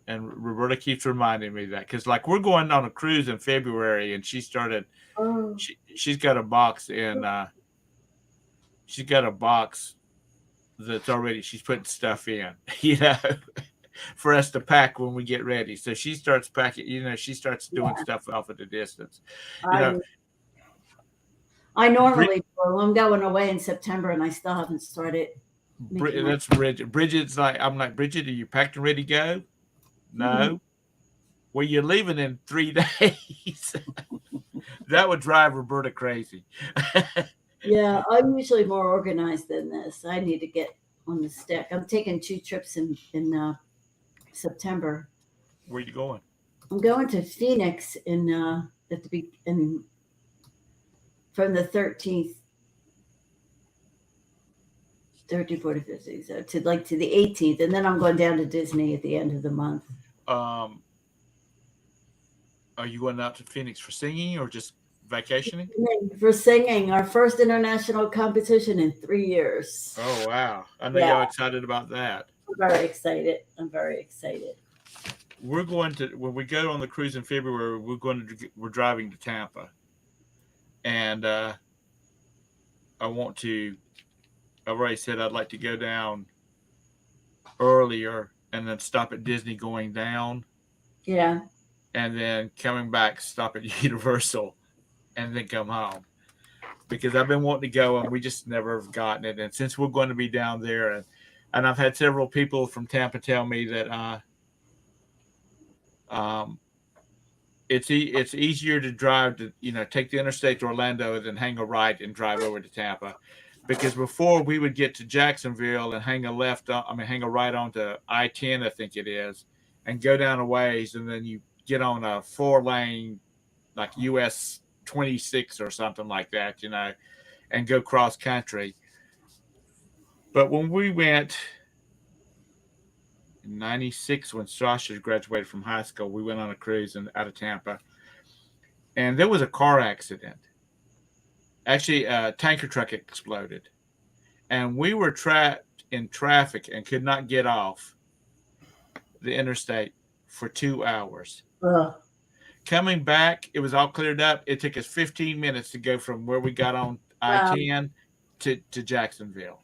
And Roberta keeps reminding me that because, like, we're going on a cruise in February, and she started. Oh. She's got a box in. She's got a box that's already. She's putting stuff in, for us to pack when we get ready. So she starts packing. She starts doing stuff off at a distance. I normally do. I'm going away in September, and I still haven't started. That's Bridget. Bridget's like, I'm like, Bridget, are you packed and ready to go? No. Mm-hmm. Well, you're leaving in 3 days. That would drive Roberta crazy. Yeah, I'm usually more organized than this. I need to get on the stick. I'm taking 2 trips in September. Where are you going? I'm going to Phoenix from the 13th, 13th, 14th, 15th, so to the 18th, and then I'm going down to Disney at the end of the month. Are you going out to Phoenix for singing or just vacationing? For singing, our first international competition in 3 years. Oh wow! I know y'all excited about that. I'm very excited. We're going to when we go on the cruise in February. We're driving to Tampa, and I want to. I've already said I'd like to go down earlier and then stop at Disney going down. Yeah. And then coming back, stop at Universal, and then come home. Because I've been wanting to go, and we just never have gotten it. And since we're going to be down there, and I've had several people from Tampa tell me that it's easier to drive to take the interstate to Orlando than hang a right and drive over to Tampa. Because before we would get to Jacksonville and hang a right onto I-10, I think it is, and go down a ways, and then you get on a 4-lane, like US 26 or something like that, and go cross country. But when we went in '96 when Sasha graduated from high school. We went on a cruise out of Tampa, and there was a car accident. Actually, a tanker truck exploded, and we were trapped in traffic and could not get off the interstate for 2 hours. Ugh. Coming back, it was all cleared up. It took us 15 minutes to go from where we got on I-10 to Jacksonville.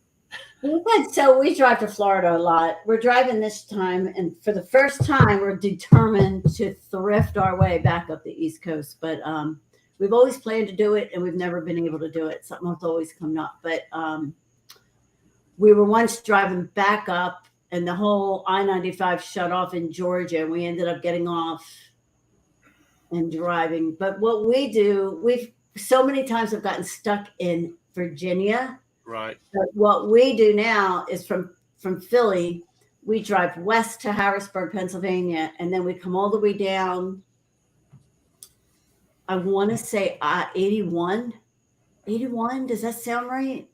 So we drive to Florida a lot. We're driving this time, and for the first time, we're determined to thrift our way back up the East Coast. But we've always planned to do it, and we've never been able to do it. Something has always come up. But we were once driving back up, and the whole I-95 shut off in Georgia, and we ended up getting off and driving. But what we do, we've so many times have gotten stuck in Virginia. Right. But what we do now is from Philly, we drive west to Harrisburg, Pennsylvania, and then we come all the way down. I want to say 81. 81, does that sound right?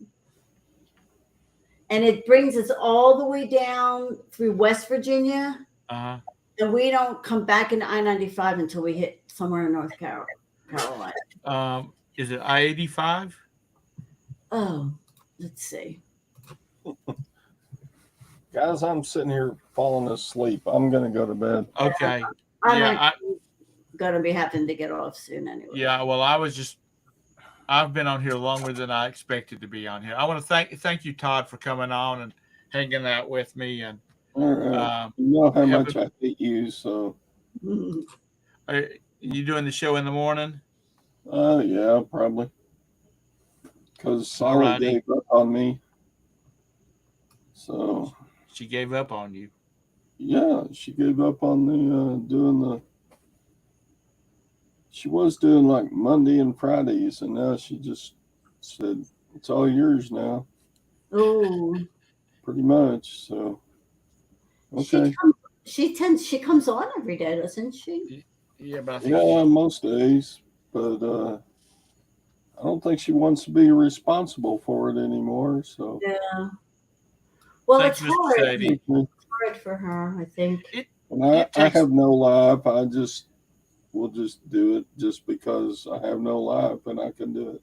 And it brings us all the way down through West Virginia. Uh-huh. And we don't come back into I-95 until we hit somewhere in North Carolina. Is it I-85? Oh, let's see. Guys, I'm sitting here falling asleep. I'm going to go to bed. Okay. I'm going to be having to get off soon anyway. Yeah, well, I've been on here longer than I expected to be on here. I want to thank you, Todd, for coming on and hanging out with me. And All right. You know how much I hate you, so. Are you doing the show in the morning? Yeah, probably. Because Sally gave up on me. So. She gave up on you. Yeah, she gave up on the she was doing like Monday and Fridays, and now she just said, it's all yours now. Oh. Pretty much, so. Okay. She comes on every day, doesn't she? Yeah, but most days, but I don't think she wants to be responsible for it anymore. So yeah. Well, thanks, it's hard. Sadie. It's hard for her, I think. I have no life. We'll just do it just because I have no life and I can do it.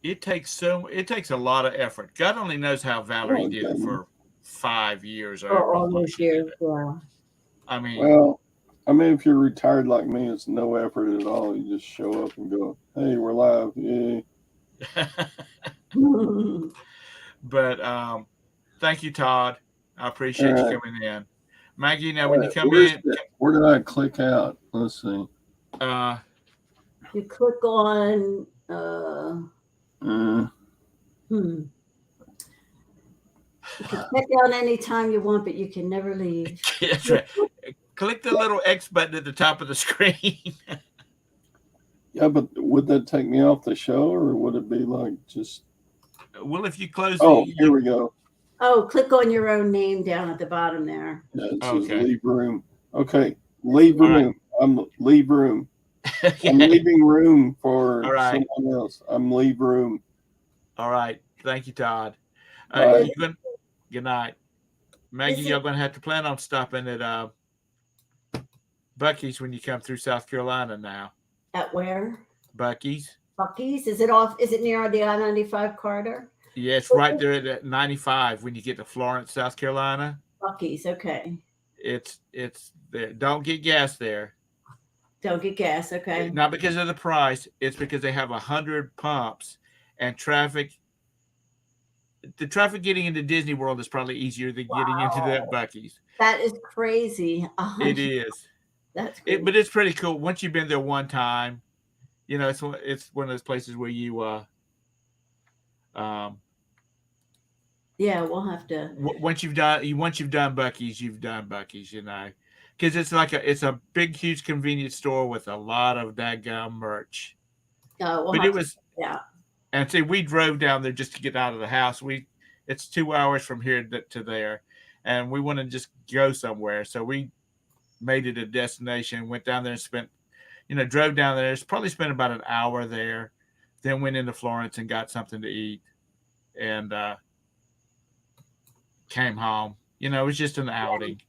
It takes a lot of effort. God only knows how Valerie did it for 5 years. Or all those years, yeah. I mean, well, if you're retired like me, it's no effort at all. You just show up and go, "Hey, we're live!" Yay! But thank you, Todd. I appreciate you coming in. Maggie, now when you come in, where did I click out? Let's see. You click on. You can check out anytime you want, but you can never leave. That's right. Click the little X button at the top of the screen. Yeah, but would that take me off the show, or would it be like just? Well, if you close. Here we go. Oh, click on your own name down at the bottom there. Yeah, it says leave room. Okay, leave room. I'm leave room. I'm leaving room for someone else. I'm leave room. All right. Thank you, Todd. Good night. Maggie, you're going to have to plan on stopping at Buc-ee's when you come through South Carolina now. At where? Buc-ee's. Buc-ee's? Is it near the I-95 corridor? Yeah, it's right there at 95 when you get to Florence, South Carolina. Buc-ee's, okay. It's there. Don't get gas there. Don't get gas, okay. Not because of the price. It's because they have 100 pumps and traffic. The traffic getting into Disney World is probably easier than getting into that Buc-ee's. That is crazy. It is. That's crazy. But it's pretty cool. Once you've been there one time, it's one of those places where you yeah, we'll have to. Once you've done Buc-ee's, you've done Buc-ee's, because it's a big, huge convenience store with a lot of dadgum merch. But it was And see, we drove down there just to get out of the house. It's 2 hours from here to there, and we want to just go somewhere. So we made it a destination, went down there and spent, drove down there. Probably spent about an hour there, then went into Florence and got something to eat, and came home. It was just an outing.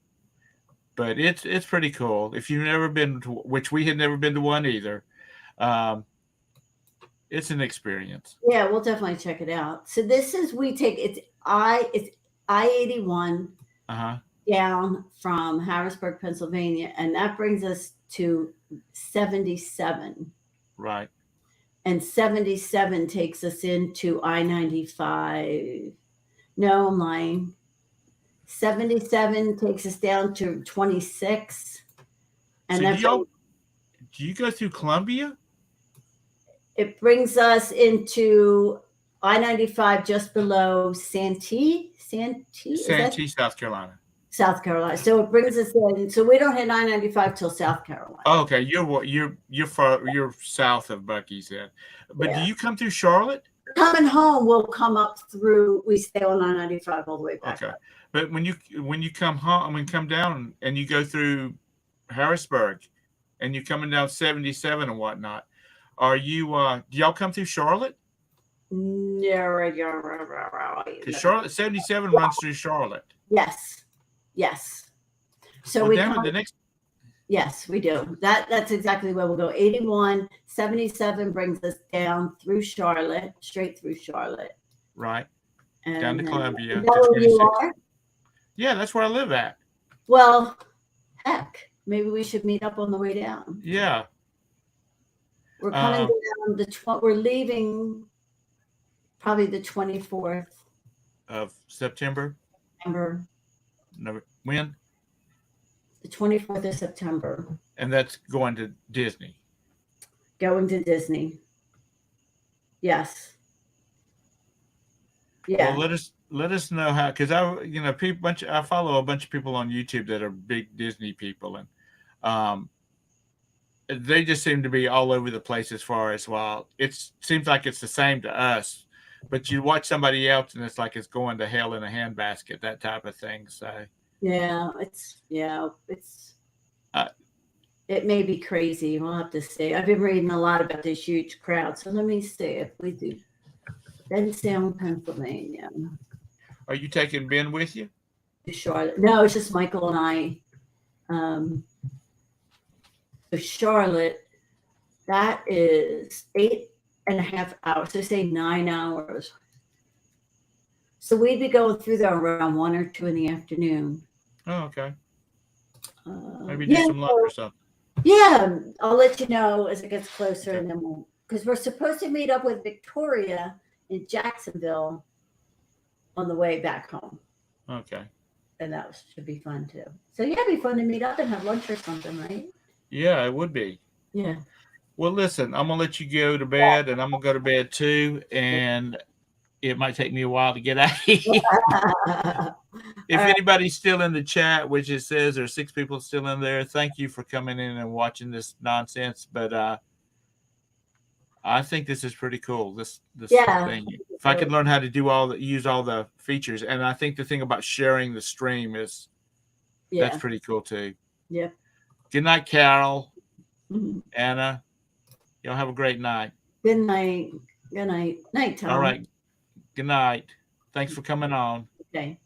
but it's pretty cool. If you've never been to, which we had never been to one either, it's an experience. Yeah, we'll definitely check it out. So this is it's I-81 Uh-huh. down from Harrisburg, Pennsylvania, and that brings us to 77. Right. And 77 takes us into I-95. No, I'm lying. 77 takes us down to 26. And So then do you go through Columbia? it brings us into I-95 just below Santee. Santee, South Carolina. South Carolina. So it brings us in. So we don't hit I-95 till South Carolina. Oh, okay, you're south of Bucky's then. But Yeah. do you come through Charlotte? Coming home, we'll come up through. We stay on I-95 all the way back. Okay, up. but when you come home, come down and you go through Harrisburg, and you're coming down 77 and whatnot, are you? Do y'all come through Charlotte? No, Because Charlotte 77 runs through Charlotte. Yes. So Well, we damn it, come, the next. yes, we do. That's exactly where we'll go. 81, 77 brings us down through Charlotte, straight through Charlotte. Right. And Down to Columbia. Is that where you are? Yeah, that's where I live at. Well, heck, maybe we should meet up on the way down. Yeah. We're coming down we're leaving probably the 24th Of September. September. No, when? The 24th of September. And that's going to Disney. Going to Disney. Yes. Yeah. Well, let us know how, because I follow a bunch of people on YouTube that are big Disney people, and they just seem to be all over the place as far as, well, it seems like it's the same to us, but you watch somebody else and it's like it's going to hell in a handbasket, that type of thing. So it may be crazy. We'll have to see. I've been reading a lot about this huge crowd. So let me see if we do. Benstown, Pennsylvania. Are you taking Ben with you? Charlotte. No, it's just Michael and I. So Charlotte, that is 8.5 hours. So say 9 hours. So we'd be going through there around 1 or 2 in the afternoon. Oh, okay. Maybe do some lunch or something. Yeah, I'll let you know as it gets closer, and then because we're supposed to meet up with Victoria in Jacksonville on the way back home. Okay. And that should be fun too. So yeah, it'd be fun to meet up and have lunch or something, right? Yeah, it would be. Yeah. Well, listen, I'm gonna let you go to bed, and I'm gonna go to bed too, and it might take me a while to get out of here. If anybody's still in the chat, which it says there's 6 people still in there, thank you for coming in and watching this nonsense. But I think this is pretty cool. This thing. If I could learn how to use all the features, and I think the thing about sharing the stream is that's pretty cool too. Yeah. Good night, Carol. Mm-hmm. Anna. Y'all have a great night. Good night. Good night. Night, Tom. All right. Good night. Thanks for coming on. Okay.